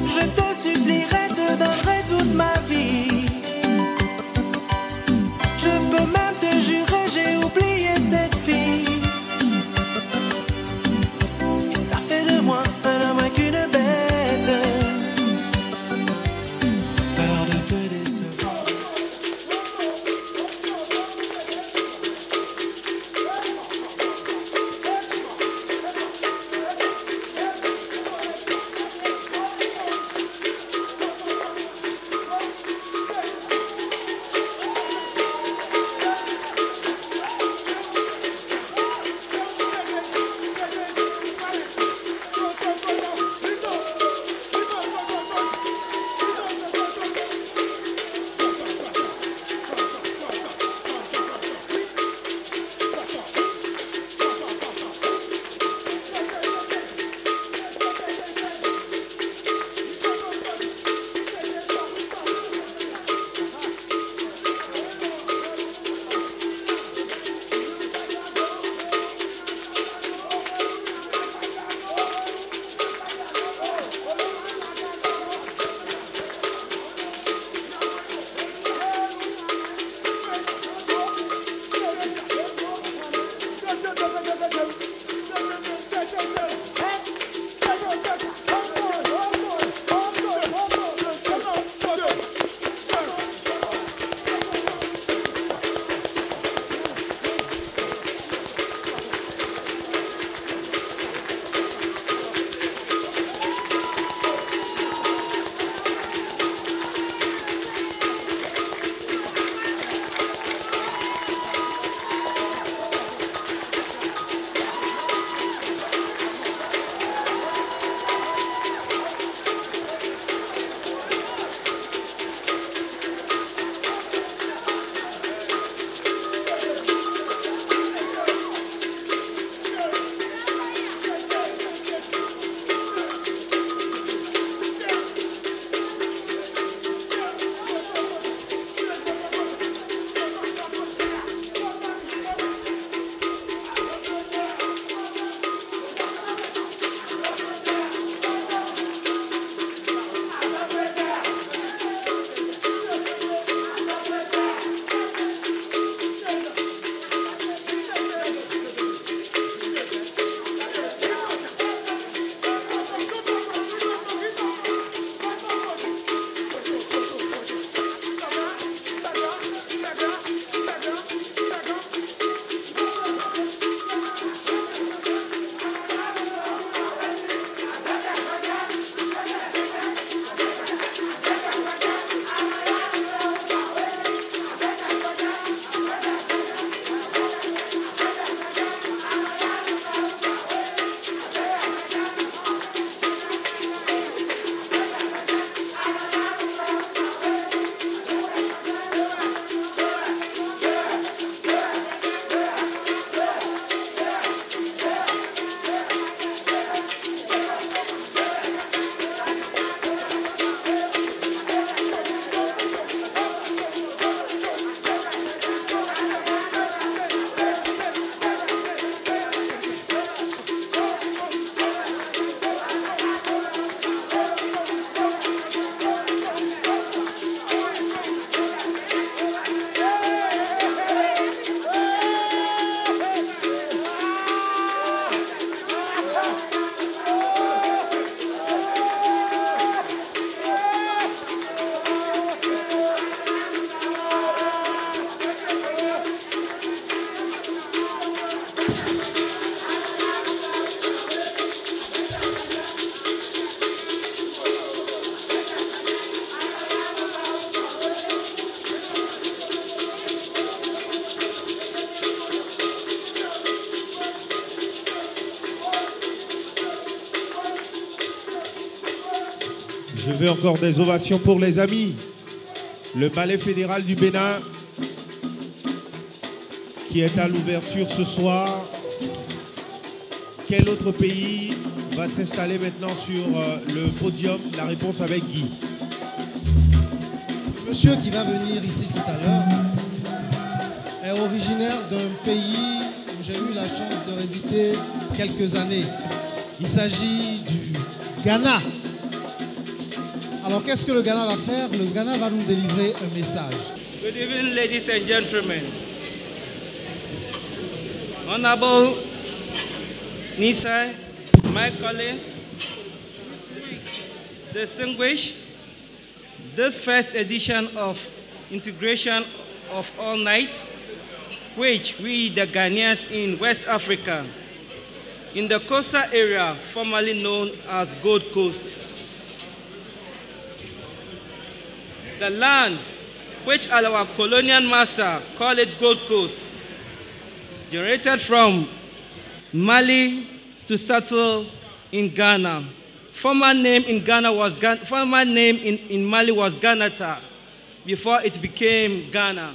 L: Je te supplierai, te donnerai toute ma vie. Je peux même te jurer, j'ai oublié cette fille. Et ça fait de moi un homme qu'une bête.
A: Je veux encore des ovations pour les amis. Le ballet fédéral du Bénin qui est à l'ouverture ce soir. Quel autre pays va s'installer maintenant sur le podium? La réponse avec Guy.
B: Monsieur qui va venir ici tout à l'heure est originaire d'un pays où j'ai eu la chance de résider quelques années. Il s'agit du Ghana. Alors qu'est-ce que le Ghana va faire? Le Ghana va nous délivrer un message.
M: Good evening, ladies and gentlemen. Honorable Nisai, Mike Collins, distinguished, this first edition of Integration of All Night, which we, the Ghanaians in West Africa, in the coastal area formerly known as Gold Coast, the land which our colonial master called it Gold Coast, generated from Mali to settle in Ghana. Former name in Ghana was in Mali was Ghanata before it became Ghana.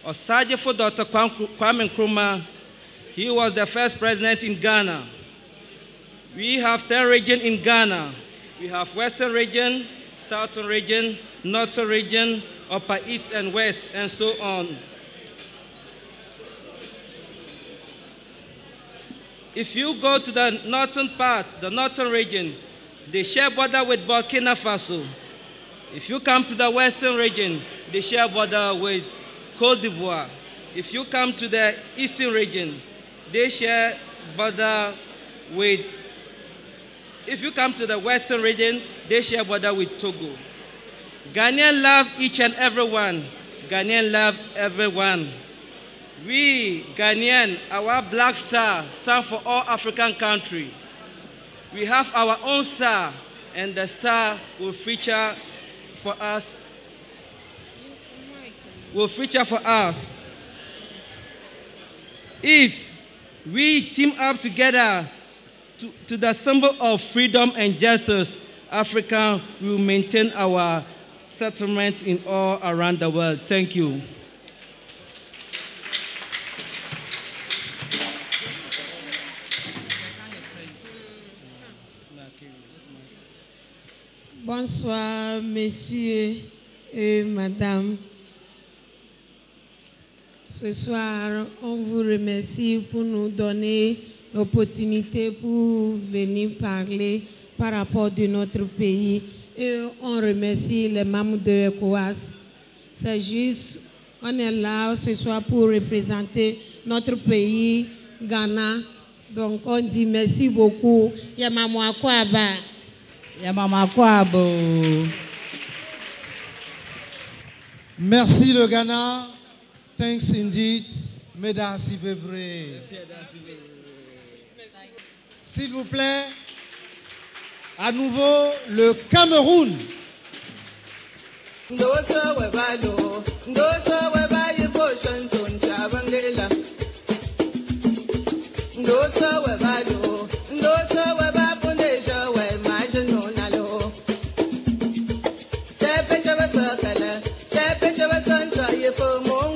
M: Osajefo Dr. Kwame Nkrumah, he was the first president in Ghana. We have 10 regions in Ghana. We have Western region, Southern region, Northern region, Upper East and West, and so on. If you go to the northern part, the northern region, they share border with Burkina Faso. If you come to the western region, they share border with Côte d'Ivoire. If you come to the eastern region, they share border with, if you come to the western region, they share border with Togo. Ghanaians love each and every one. Ghanaians love everyone. We, Ghanaian, our black star stands for all African countries. We have our own star, and the star will feature for us. If we team up together to the symbol of freedom and justice, Africa will maintain our settlement in all around the world. Thank you.
N: Bonsoir, messieurs et madame. Ce soir, on vous remercie pour nous donner l'opportunité pour venir parler par rapport de notre pays. Et on remercie les membres de ECOWAS. C'est juste, on est là ce soir pour représenter notre pays, Ghana. Donc on dit merci beaucoup. Yamamwa Kwaba.
B: Merci le Ghana. Thanks indeed. Medasi Bebre. S'il vous plaît, à nouveau le Cameroun.
N: Te ya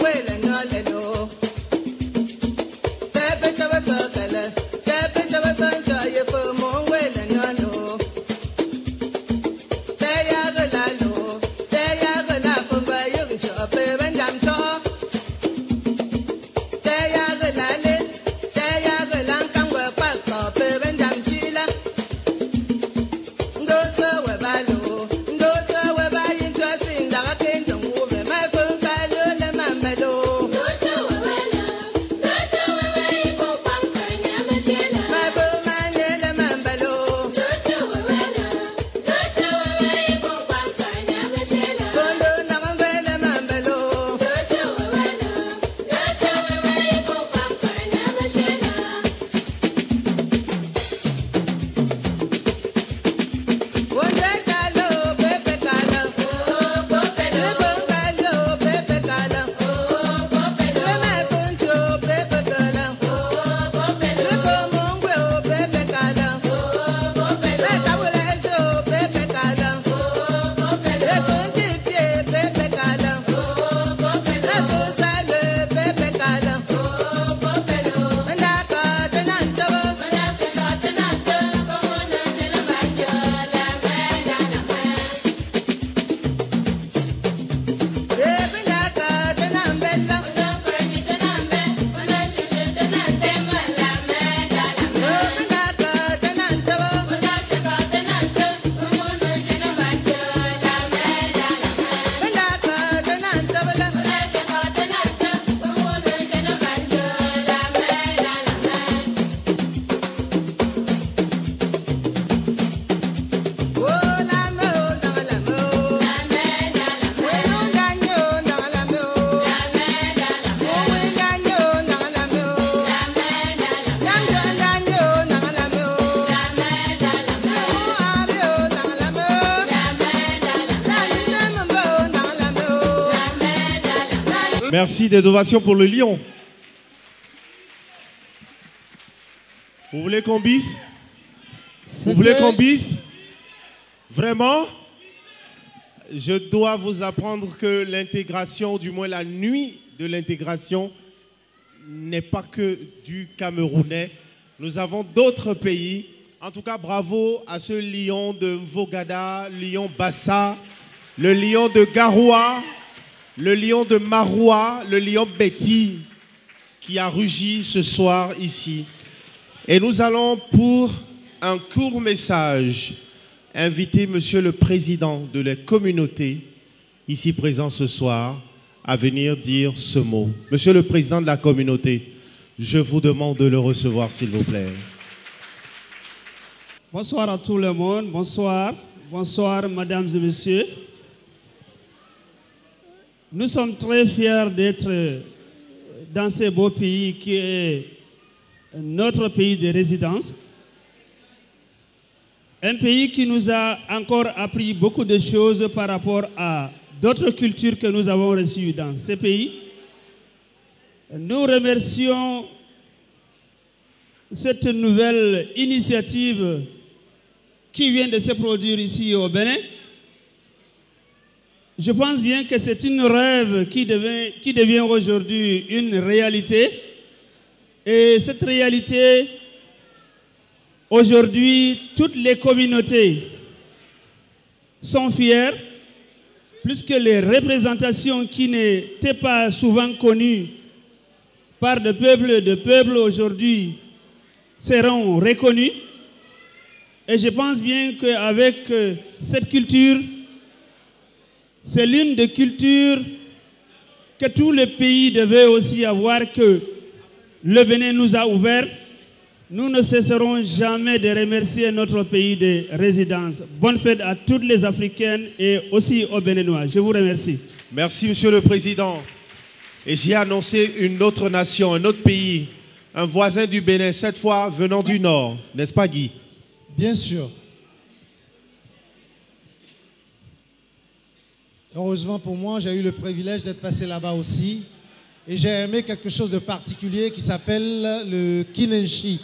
A: Merci, des ovations pour le lion. Vous voulez qu'on bise? Vous voulez qu'on bise? Vraiment? Je dois vous apprendre que l'intégration, du moins la nuit de l'intégration, n'est pas que du Camerounais. Nous avons d'autres pays. En tout cas, bravo à ce lion de Vogada, lion Bassa, le lion de Garoua, le lion de Maroua, le lion Betty, qui a rugi ce soir ici. Et nous allons, pour un court message, inviter Monsieur le Président de la communauté, ici présent ce soir, à venir dire ce mot. Monsieur le Président de la communauté, je vous demande de le recevoir, s'il vous plaît.
O: Bonsoir à tout le monde, bonsoir. Bonsoir, mesdames et messieurs. Nous sommes très fiers d'être dans ce beau pays qui est notre pays de résidence. Un pays qui nous a encore appris beaucoup de choses par rapport à d'autres cultures que nous avons reçues dans ce pays. Nous remercions cette nouvelle initiative qui vient de se produire ici au Bénin. Je pense bien que c'est une rêve qui devient aujourd'hui une réalité. Et cette réalité, aujourd'hui, toutes les communautés sont fières, puisque les représentations qui n'étaient pas souvent connues par de peuples aujourd'hui seront reconnues. Et je pense bien qu'avec cette culture, c'est l'une des cultures que tous les pays devaient aussi avoir, que le Bénin nous a ouvert. Nous ne cesserons jamais de remercier notre pays de résidence. Bonne fête à toutes les Africaines et aussi aux Béninois. Je vous remercie.
A: Merci, Monsieur le Président. Et j'ai annoncé une autre nation, un autre pays, un voisin du Bénin, cette fois venant du Nord. N'est-ce pas, Guy?
B: Bien sûr. Heureusement pour moi, j'ai eu le privilège d'être passé là-bas aussi. Et j'ai aimé quelque chose de particulier qui s'appelle le kinenchi.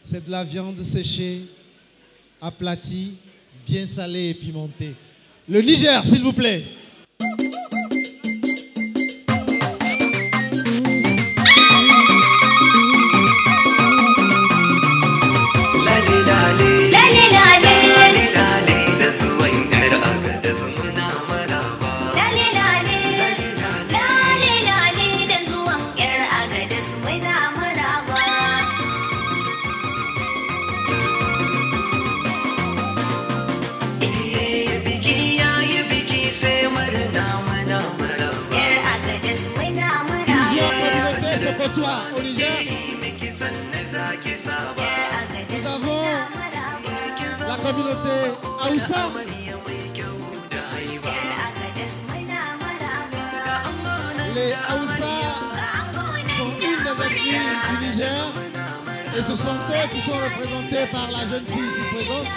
B: C'est de la viande séchée, aplatie, bien salée et pimentée. Le Niger, s'il vous plaît. Au Niger, nous avons la communauté Aoussa. Les Aoussa sont une des ethnies du Niger et ce sont eux qui sont représentés par la jeune fille ici présente.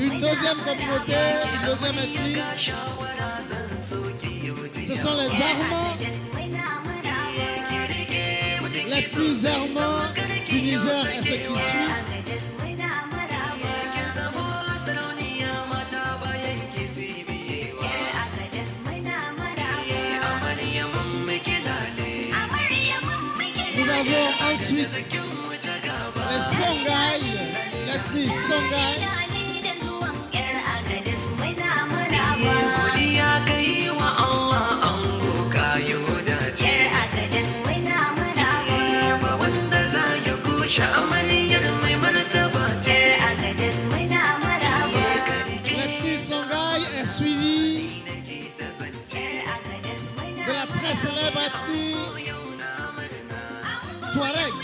B: Une deuxième communauté, une deuxième ethnie, ce sont les Armands. L'ethnie Zarma du Niger est ce qui suit. Nous avons ensuite les Songhai, l'ethnie Songhai. L'ethnie Songhai est suivie de la très célèbre ethnie Touareg.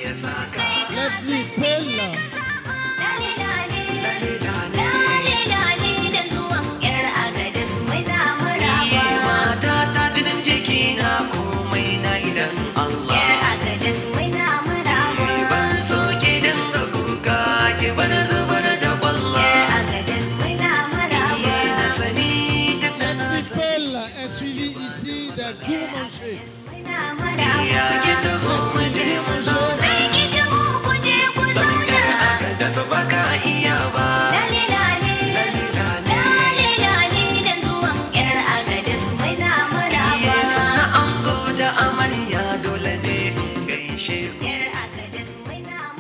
B: l'ethnie Peul. Est suivi ici des gourmanders.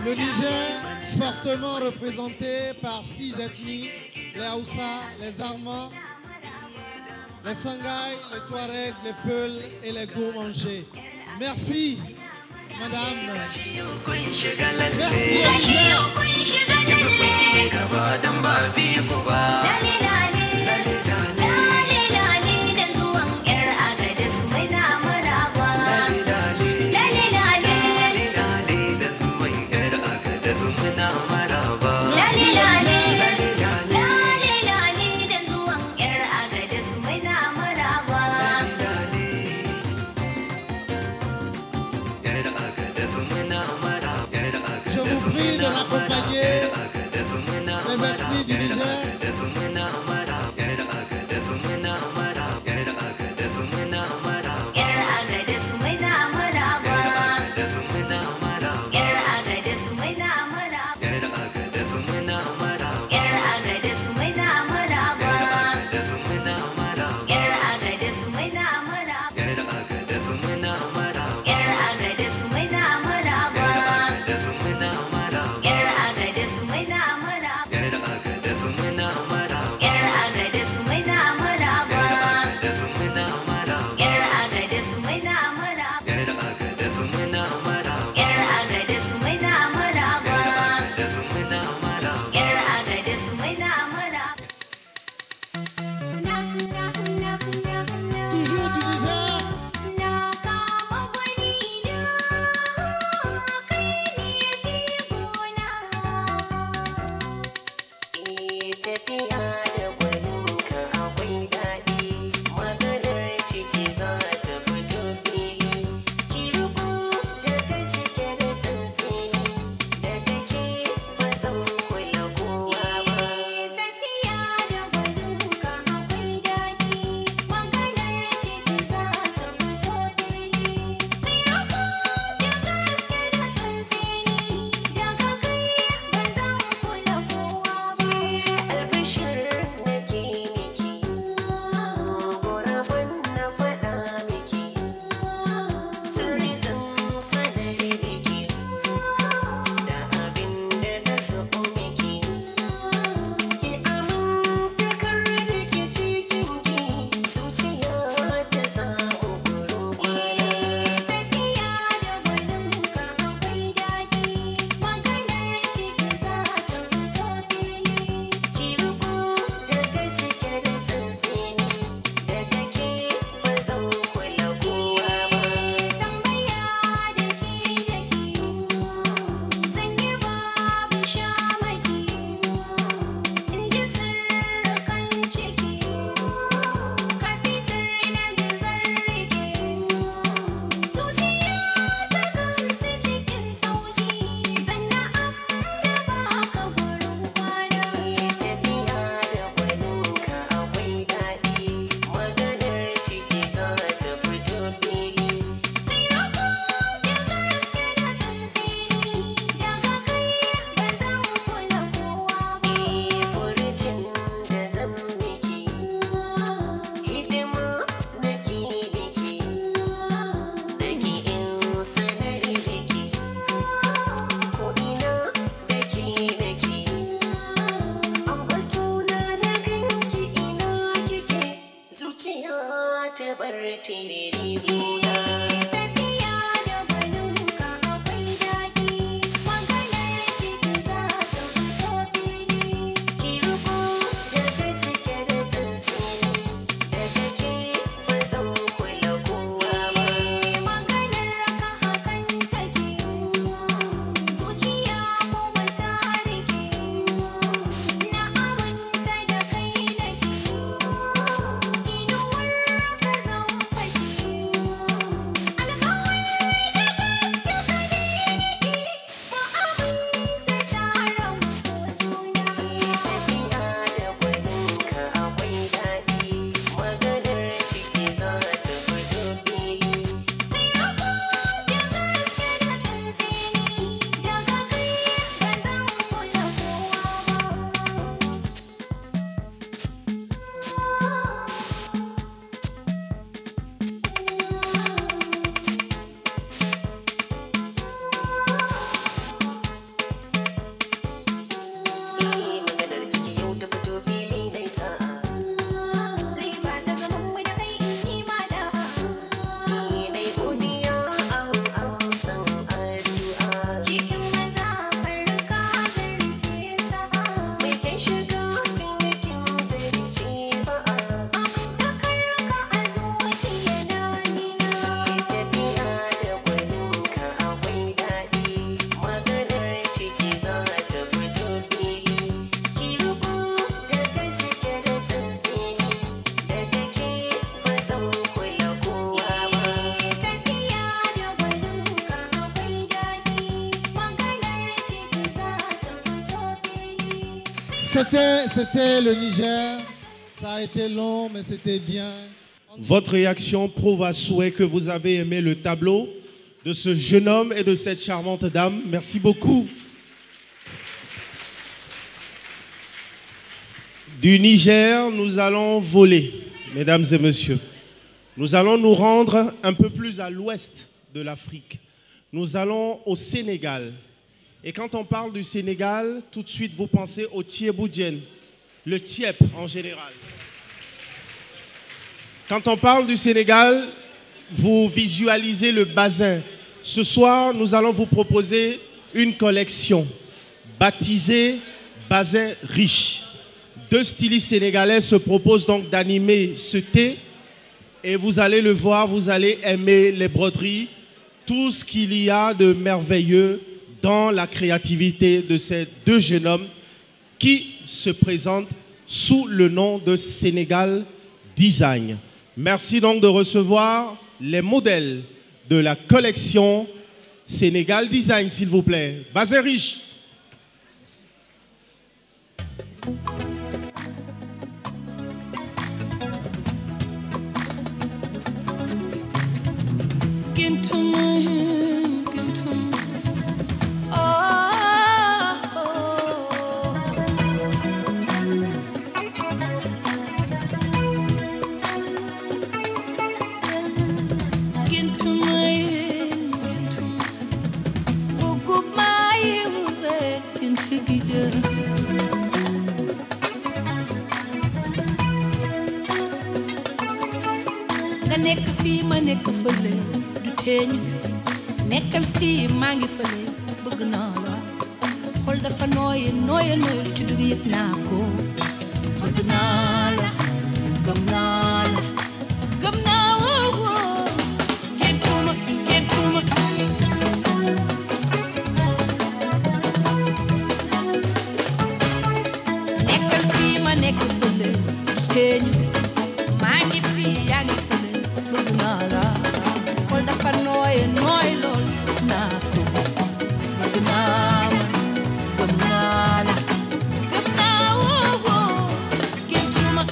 B: Le Niger, fortement représenté par 6 ethnies, les Haoussa, les Armands, les Sangaï, les Touaregs, les Peuls et les Gourmanders. Merci, madame. Je vous prie de l'accompagner, les ethnies du Niger. C'était le Niger. Ça a été long, mais c'était bien.
A: Votre réaction prouve à souhait que vous avez aimé le tableau de ce jeune homme et de cette charmante dame. Merci beaucoup. Du Niger, nous allons voler, mesdames et messieurs. Nous allons nous rendre un peu plus à l'ouest de l'Afrique. Nous allons au Sénégal. Et quand on parle du Sénégal, tout de suite vous pensez au Thiéboudjen, le Tiep en général. Quand on parle du Sénégal, vous visualisez le bazin. Ce soir, nous allons vous proposer une collection baptisée Bazin Riche. Deux stylistes sénégalais se proposent donc d'animer ce thé et vous allez le voir, vous allez aimer les broderies, tout ce qu'il y a de merveilleux dans la créativité de ces deux jeunes hommes qui se présentent sous le nom de Sénégal Design. Merci donc de recevoir les modèles de la collection Sénégal Design, s'il vous plaît. Bazin Riche.
P: nekk fii ma nekk fële du tee ñu gis nekkal fii maa ngi fële bëgg naa la xol dafa nooye nooye nooye lu ci dugg yëg naa ko bëgg naa la gëm naa la gëm naa woo géntuma géntuma nekkal fii ma nekk fële du tee ñu gis maa ngi fii yaa ngi fële bëgg naa la xol dafa nooye nooye lool naa ko bëgg naa la gëm naa la gëm naa woo géntuma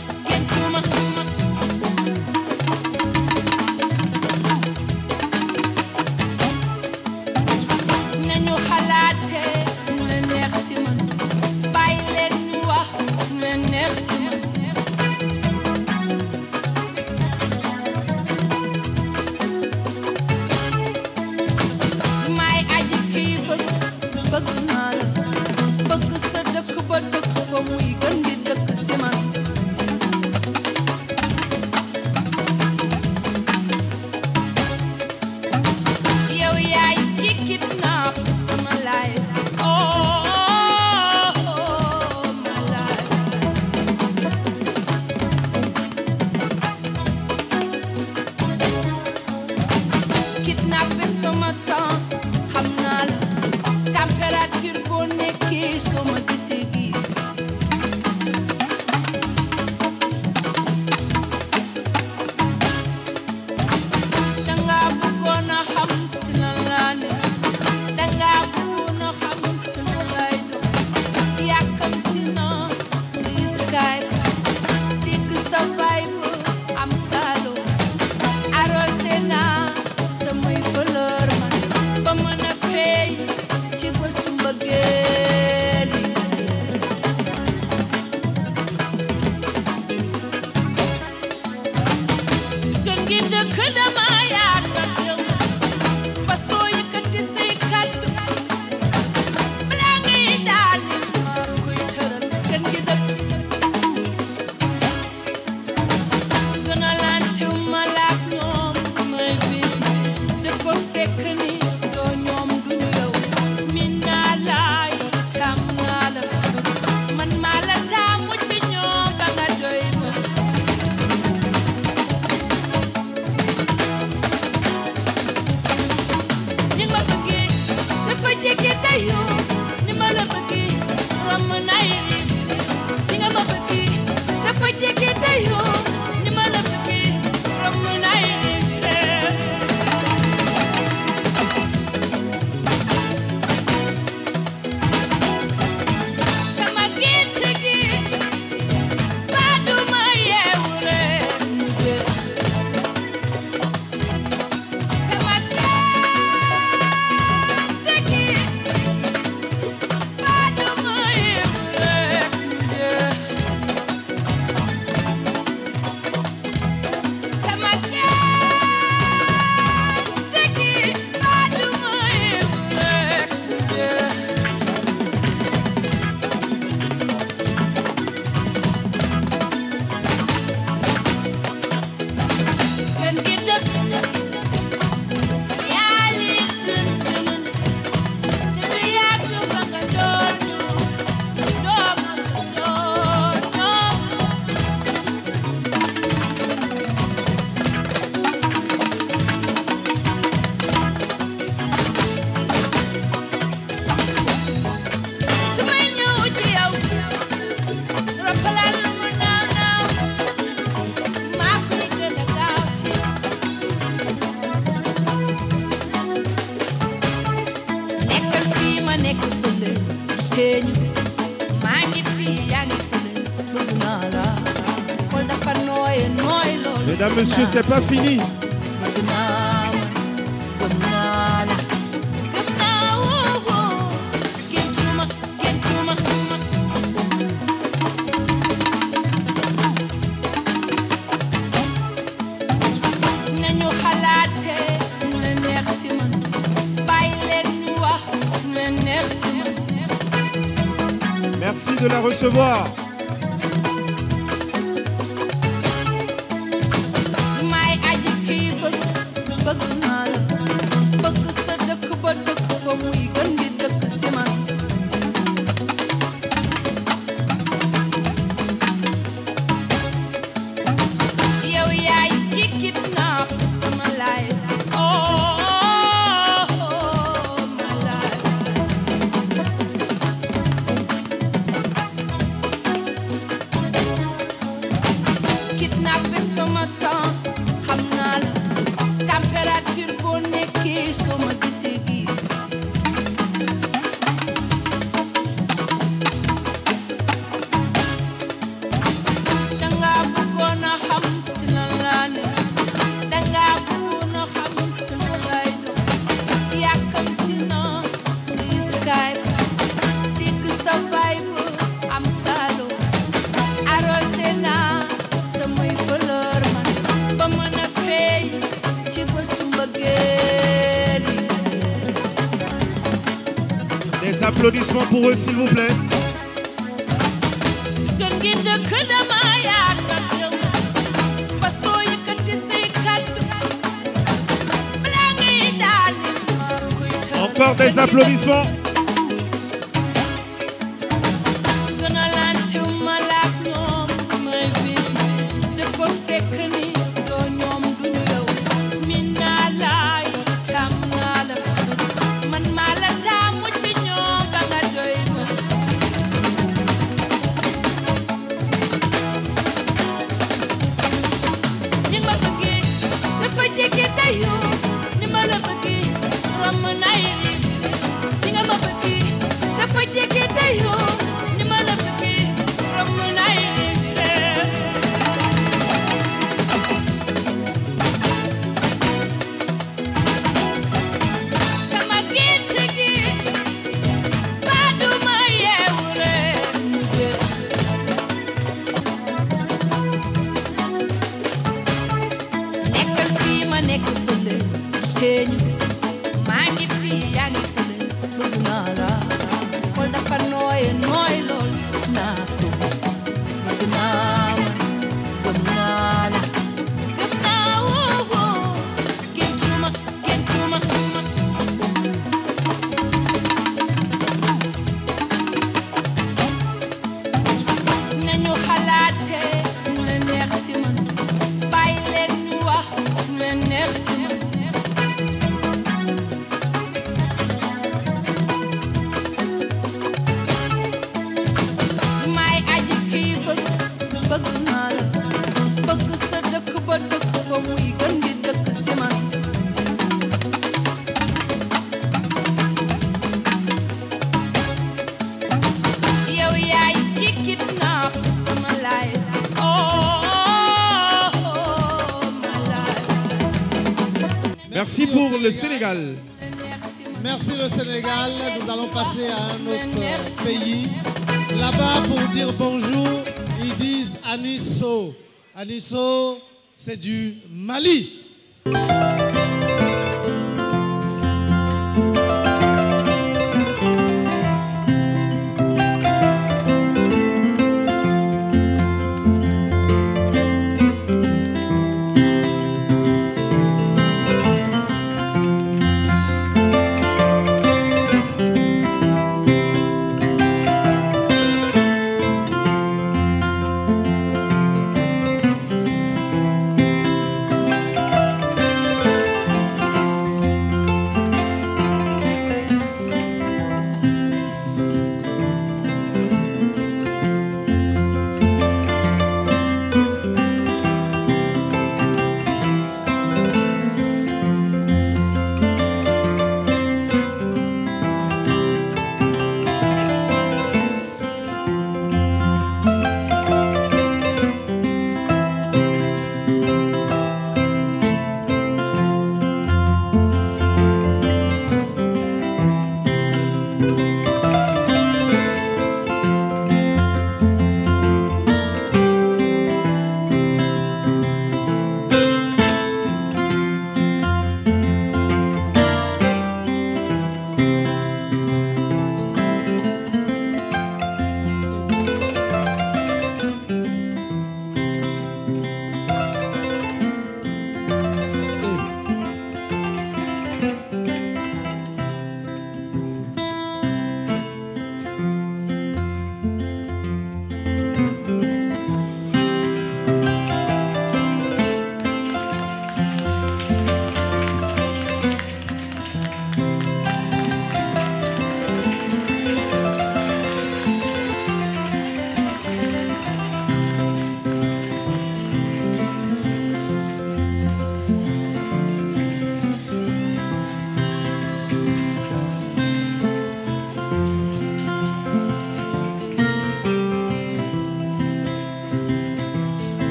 P: nekk fële te ñu gis maa ngi fii yaa ngi fële bëgg naa la xol dafa nooy nooy loolu.
C: Mesdames, messieurs, c'est pas fini.
P: bëgg naa la gëm naa la gëm naa woo géntuma géntuma. nañu xalaate ñu leen neex ci man bàyyi leen ñu wax ñu leen neex ci man.
C: Merci de la recevoir.
P: may aji kii bëgg bëgg naa la bëgg sa dëkk ba dëkk fa muy gën di dëkk ci man. yow yaay ki kidnap sama life oh my life. kidnap sama temps xam naa la température boo nekkee soo ma gisee gis. danga bëggoon a xam si lan laa ne danga bëggoon a xam si lan lay dox yàkkamti na di Skype dégg sa vibe am salo arrosé naa samay fleur man ba mën a feey ci bésu mbëggeel yi.
C: Des applaudissements pour eux, s'il vous plaît.
P: gën gi dëkk dama yaakaar yow ba soo yëkkati say kàddu balaa ngay daani ma kuy
C: Encore des applaudissements.
P: gën a lante ma laak ñoom may bi dafa fekk ni doo ñoom duñu yow min naa laay tam naa la man maa la taamu ci ñoom ba nga doy ma. ni ma bëggee dafa jege tayoo ni ma la bëggee romb nay ni nga ma bëggee dafa jege tayoo ni ma la bëggee romb nay sama gént gi baa du ma yeewu leen mu jeex. nekkal fii ma nekk fële te ñu gis maa ngi fii yaa ngi fële bëgg naa la xol dafa nooy nooy lool naa ko bëgg naa gëm naa la gëm naa woo géntuma géntuma. nañu xalaate ñu leen neex ci man bàyyi leen ñu wax ñu leen neex ci man. may aji kii bëgg bëgg naa la bëgg sa dëkk ba dëkk fa muy gën di dëkk ci man. yow yaay ki kidnap sama life oh my life.
C: Merci pour le Sénégal.
B: Merci le Sénégal. Nous allons passer à un autre pays. Là-bas, pour dire bonjour, ils disent Anisso. Anisso, c'est du Mali.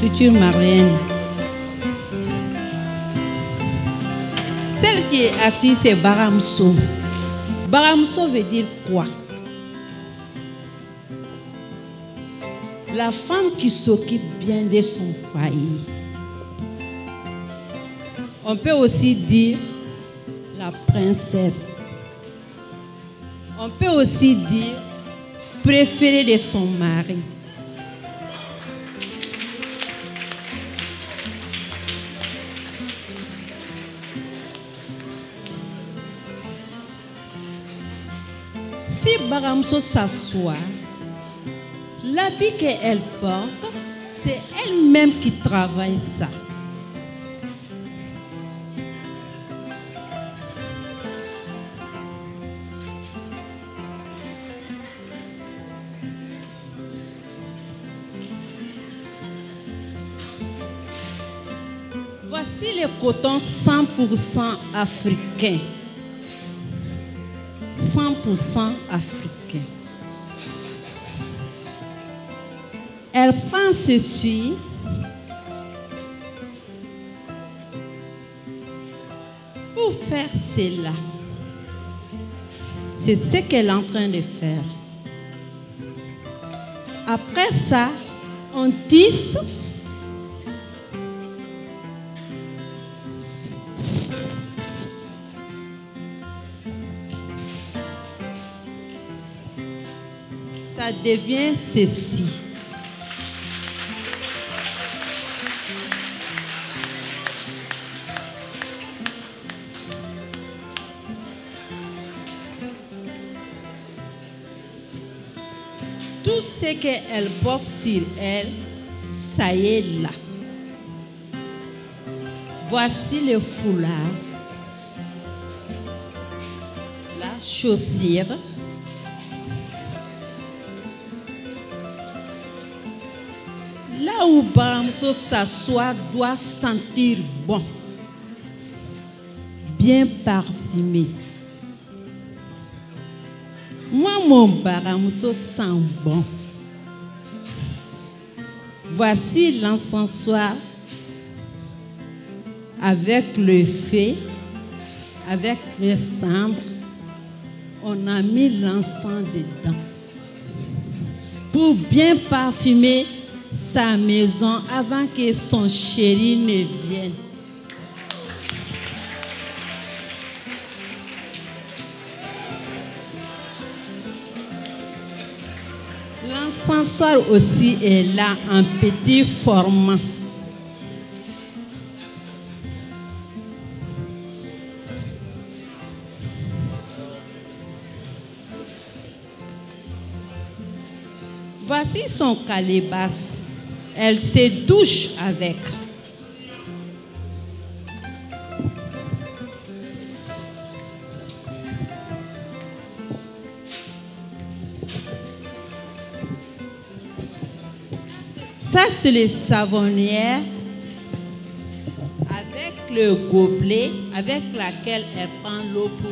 J: culture malienne. Celle qui est assise, c'est Baramso. Baramso veut dire quoi? La femme qui s'occupe bien de son foyer. On peut aussi dire la princesse. On peut aussi dire préférée de son mari. Si Baramso s'assoit, l'habit qu'elle porte, c'est elle-même qui travaille ça. Voici le coton 100% africain. 100% africain. Elle prend ceci pour faire cela. C'est ce qu'elle est en train de faire. Après ça, on tisse. Ça devient ceci. Tout ce qu'elle porte sur elle, ça y est là. Voici le foulard, la chaussure, là où Baramso s'assoit doit sentir bon, bien parfumé. Moi, mon Baramso sent bon. Voici l'encensoir avec le feu, avec les cendres. On a mis l'encens dedans pour bien parfumer sa maison avant que son chéri ne vienne. L'encensoir aussi est là en petit format. Voici son calebasse. Elle se douche avec. Ça, c'est le savonnière avec le gobelet avec laquelle elle prend l'eau pour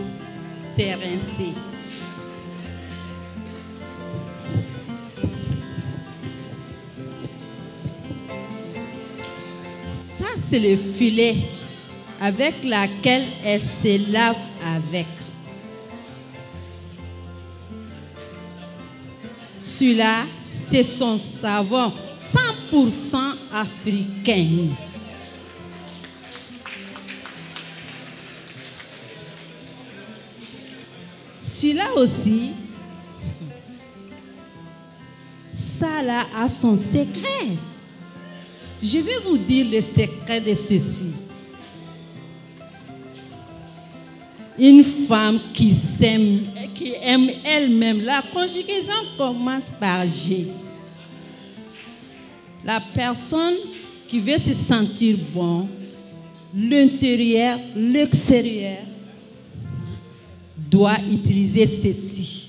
J: se rincer. Ça, c'est le filet avec lequel elle se lave avec. Celui-là, c'est son savon 100% africain. Celui-là aussi, ça là a son secret. Je vais vous dire le secret de ceci. Une femme qui s'aime, qui aime elle-même, la conjugaison commence par G. La personne qui veut se sentir bon, l'intérieur, l'extérieur, doit utiliser ceci.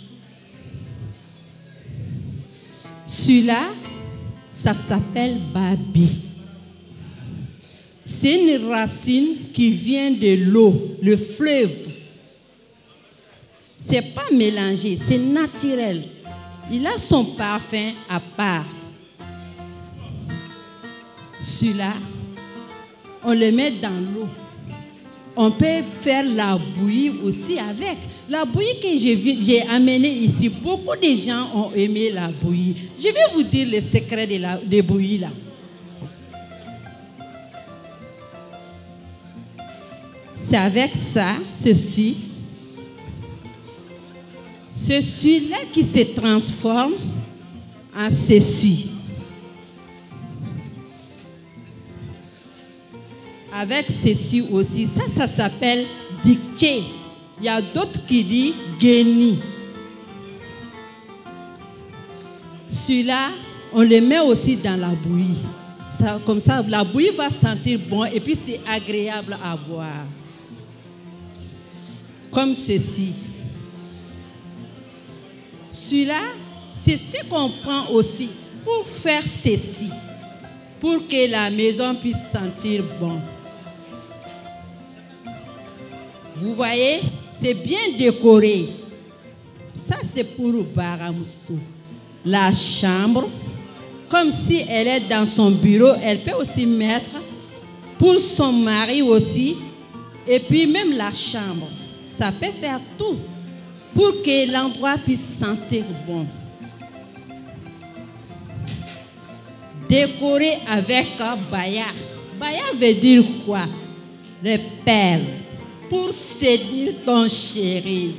J: Celui-là, ça s'appelle Babi. C'est une racine qui vient de l'eau, le fleuve. C'est pas mélangé, c'est naturel. Il a son parfum à part. Celui-là, on le met dans l'eau. On peut faire la bouillie aussi avec. La bouillie que j'ai amenée ici, beaucoup de gens ont aimé la bouillie. Je vais vous dire le secret de la bouillie là. C'est avec ça, ceci-là qui se transforme en ceci. Avec ceci aussi, ça s'appelle dictée. Il y a d'autres qui disent génie. Celui-là, on le met aussi dans la bouillie. Ça, comme ça, la bouillie va sentir bon et puis c'est agréable à boire. Comme ceci. Celui-là, c'est ce qu'on prend aussi pour faire ceci, pour que la maison puisse sentir bon. Vous voyez, c'est bien décoré. Ça, c'est pour Baramousso. La chambre, comme si elle est dans son bureau, elle peut aussi mettre pour son mari aussi. Et puis même la chambre, ça peut faire tout pour que l'endroit puisse sentir bon. Décoré avec baya. Baya veut dire quoi? Les perles. Pour séduire ton chéri.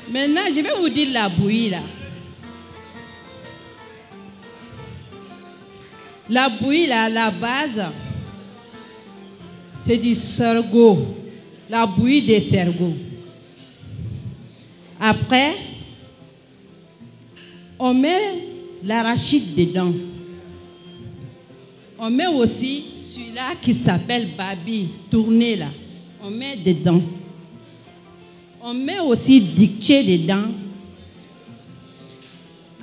J: Maintenant, je vais vous dire la bouillie là. La bouillie là, la base, c'est du sorgho. La bouillie de sorgho. Après, on met l'arachide dedans. On met aussi celui-là qui s'appelle babi, tourné là. On met dedans. On met aussi dictée dedans.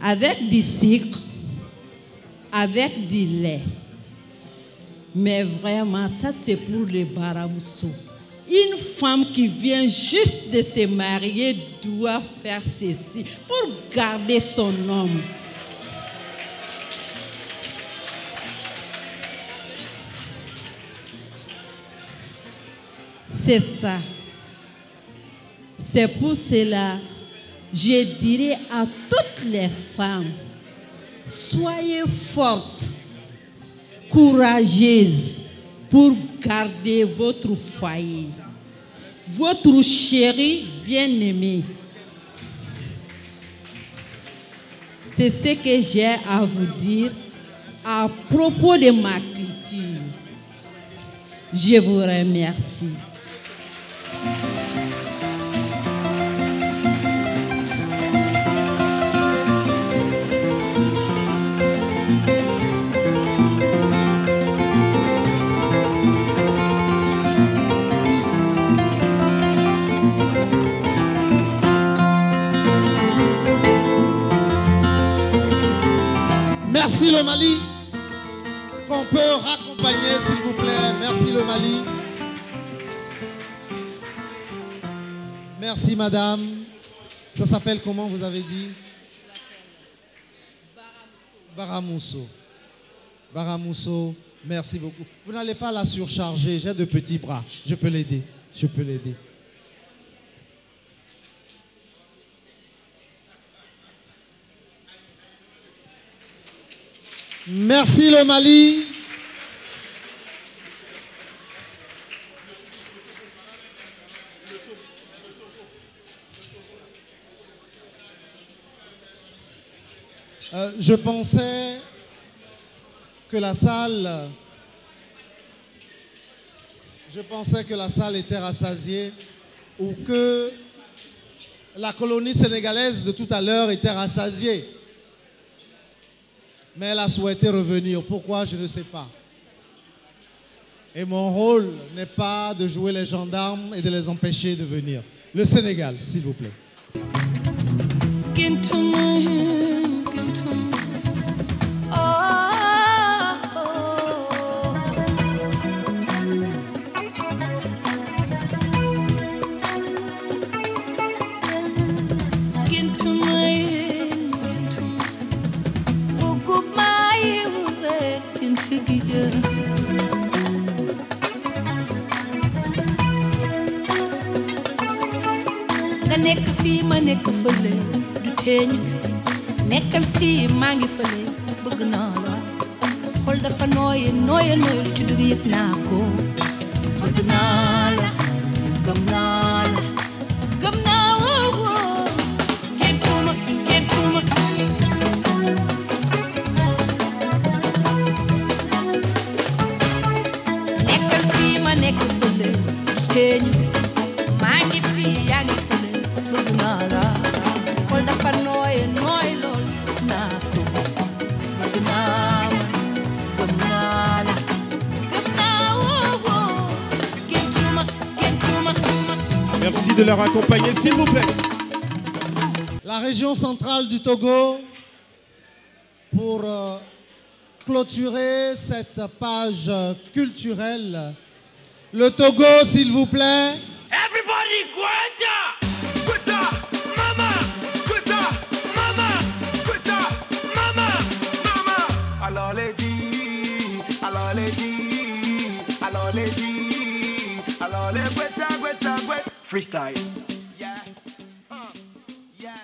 J: Avec du sucre, avec du lait. Mais vraiment, ça c'est pour les Baramousso. Une femme qui vient juste de se marier doit faire ceci pour garder son homme. C'est ça. C'est pour cela, je dirais à toutes les femmes, soyez fortes, courageuses pour garder votre foyer, votre chéri bien-aimé. C'est ce que j'ai à vous dire à propos de ma culture. Je vous remercie.
B: Merci le Mali. Qu'on peut raccompagner s'il vous plaît. Merci le Mali. Merci madame. Ça s'appelle comment vous avez dit? Baramousso. Baramousso, merci beaucoup. Vous n'allez pas la surcharger, j'ai de petits bras. Je peux l'aider. Je peux l'aider. Merci le Mali. Je pensais que la salle était rassasiée ou que la colonie sénégalaise de tout à l'heure était rassasiée. Mais elle a souhaité revenir. Pourquoi? Je ne sais pas. Et mon rôle n'est pas de jouer les gendarmes et de les empêcher de venir. Le Sénégal, s'il vous plaît.
P: working together. Nga nekk fii ma nekk fële du tee ñu gis nekkal fii maa ngi fële bëgg naa la xol dafa nooye nooye nooye lu ci dugg yëg naa ko bëgg naa la gëm naa la gëm naa woo kenn tuuma nekkal fii ma nekk fële du tee ñu gis maa ngi fii yaa ngi fële bëgg naa la xol dafa nooye nooye lool naa ko bëgg naa la gëm naa la gëm naa woo kenn tuuma.
C: Merci de leur accompagner, s'il vous plaît.
B: La région centrale du Togo, pour clôturer cette page culturelle. Le Togo, s'il vous plaît.
L: Everybody, Gwanda! Gwanda! Mama! Gwanda! Mama! Gwanda! Mama! Mama! Alors les dit, alors les dit, alors les dit, alors les Gwanda, Gwanda, Gwanda. Freestyle. Yeah. Yeah.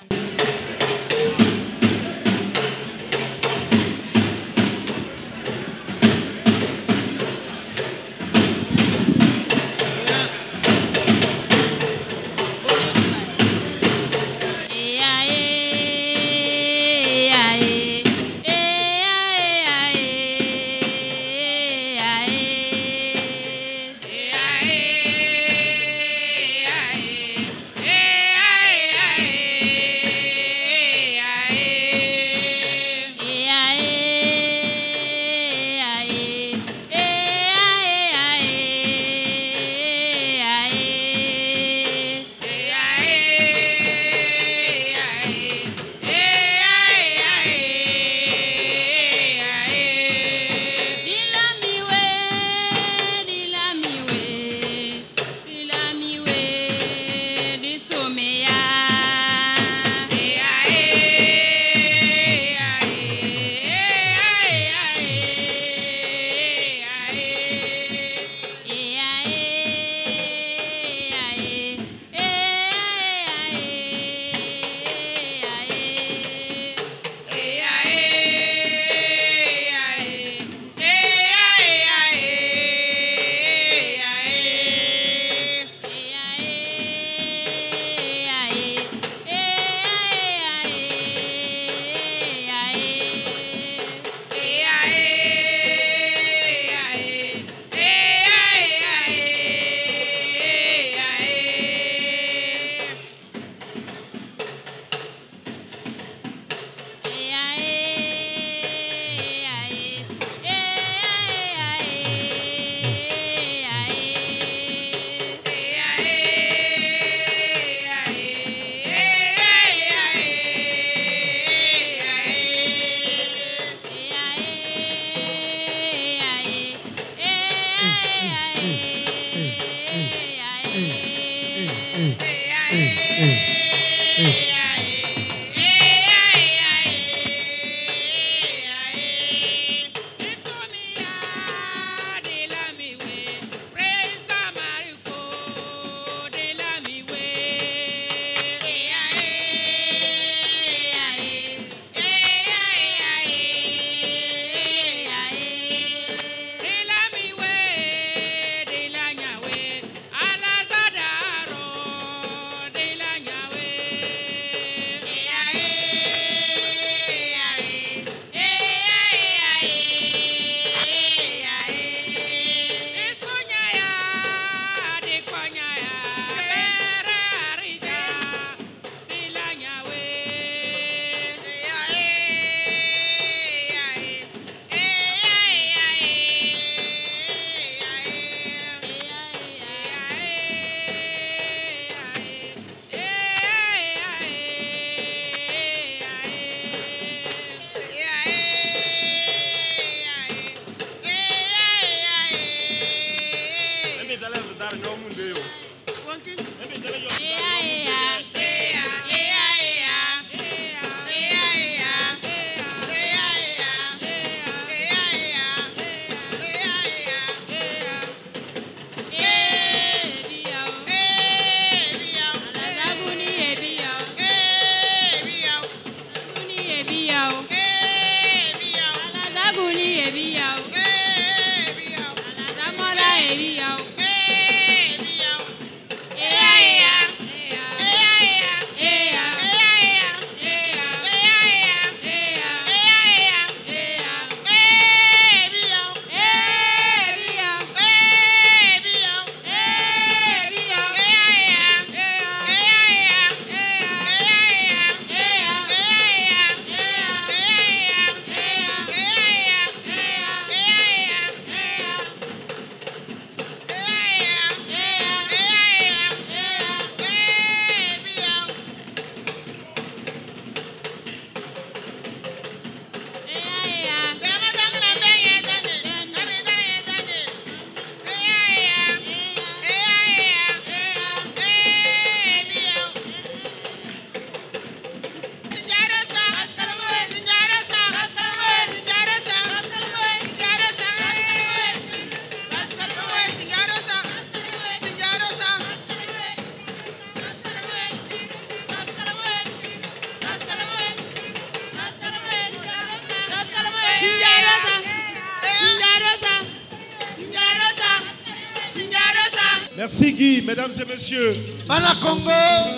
C: Merci Guy, mesdames et messieurs.
B: Bana Congo,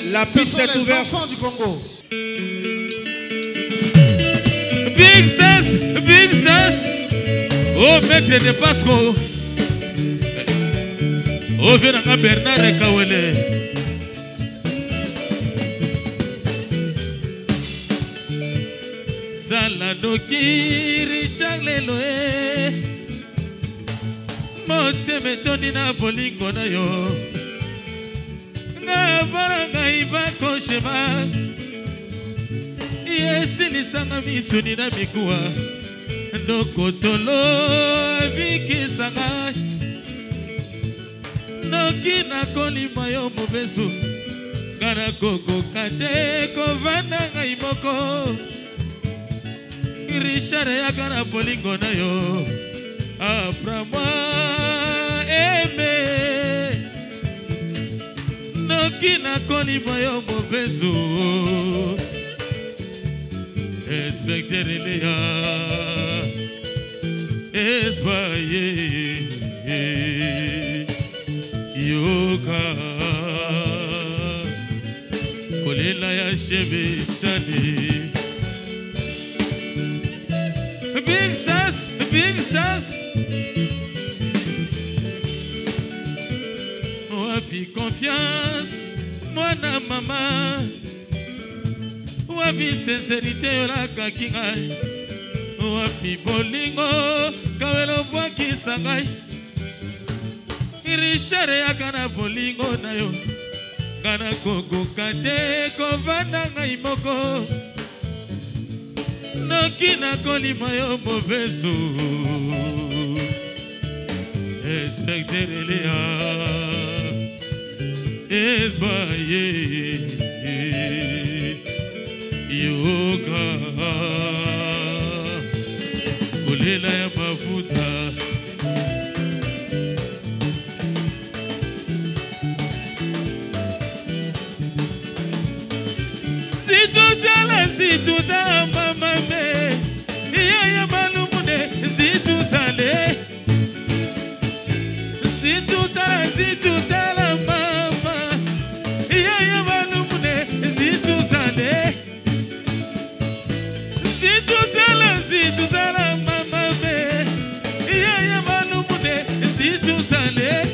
C: la piste est ouverte.
B: Enfants du Congo.
H: Big Sass. Oh, maître de Pasco. Oh, Venanga Bernard Kawele. Saladoki Richard Leloe. Mote metoni na bolingo na yo. Nga baranga iba koshema. Yesi lisanga misuni na mikuwa. Ndokotolo vikisanga. Noki na kolima yo mobesu. Kana koko kate kovanda ngai moko. Richard yakana bolingo na yo. Apprends-moi aimer. Noki na kolima yo mobesu. Inspecteur Eléa. Esvaye. Yoka. Kolela ya chebe chale. Big Sass. Wapi confiance, moi na maman. Wapi sincérité la kakinga. Wapi bolingo, kawelo bwaki sangai. Richard yakana bolingo na yo. Kana koko kate kovanda ngai moko. Noki na kolima yo mobesu. Inspecteur Eléa. Esvaye. Yoga. Kolela ya mafuta. Si tout à maman, ya malumune, si tout allait. Si tout à la maman, ya malumune, si tout allait. Si tout à la maman, ya malumune, si tout allait.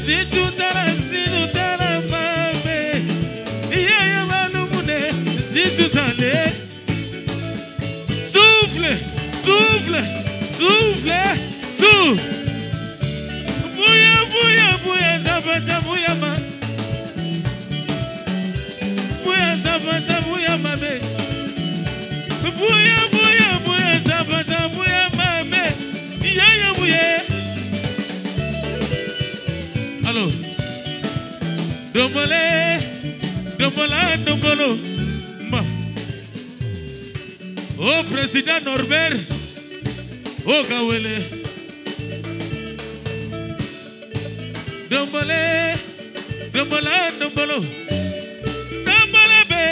H: Si tout à la souffle. Bouya, zapata, bouya ma. Bouya, zapata, bouya ma me. Bouya, zapata, bouya ma me. Ya bouya. Allô. Dombolo. Ma. Oh, président Norbert. Oh, Kawele. Dombolo. Be.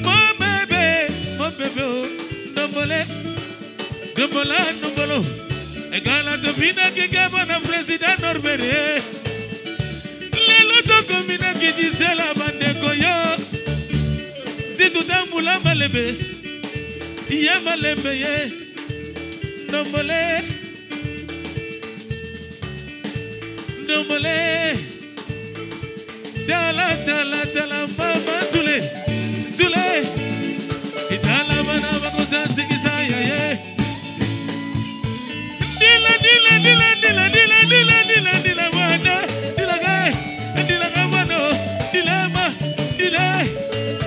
H: Mon bébé. Dombolo. Egala topina kigaba na président Norbert. Lelo to komina kidisela bandeko yo. Si tout ambula malebe. Iya malembe ye. Dombole. Tala mama zule. Itala bana bakuta sikisaya ye. Dila wana. Dila kamano.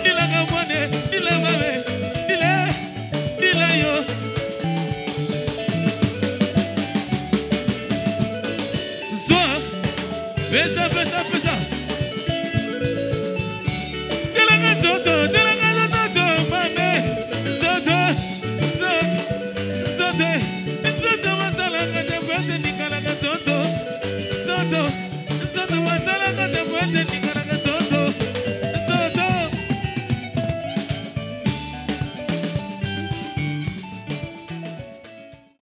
H: Dila kamane. Dila mame. Dila yo. Zoa. Pesa. Zoto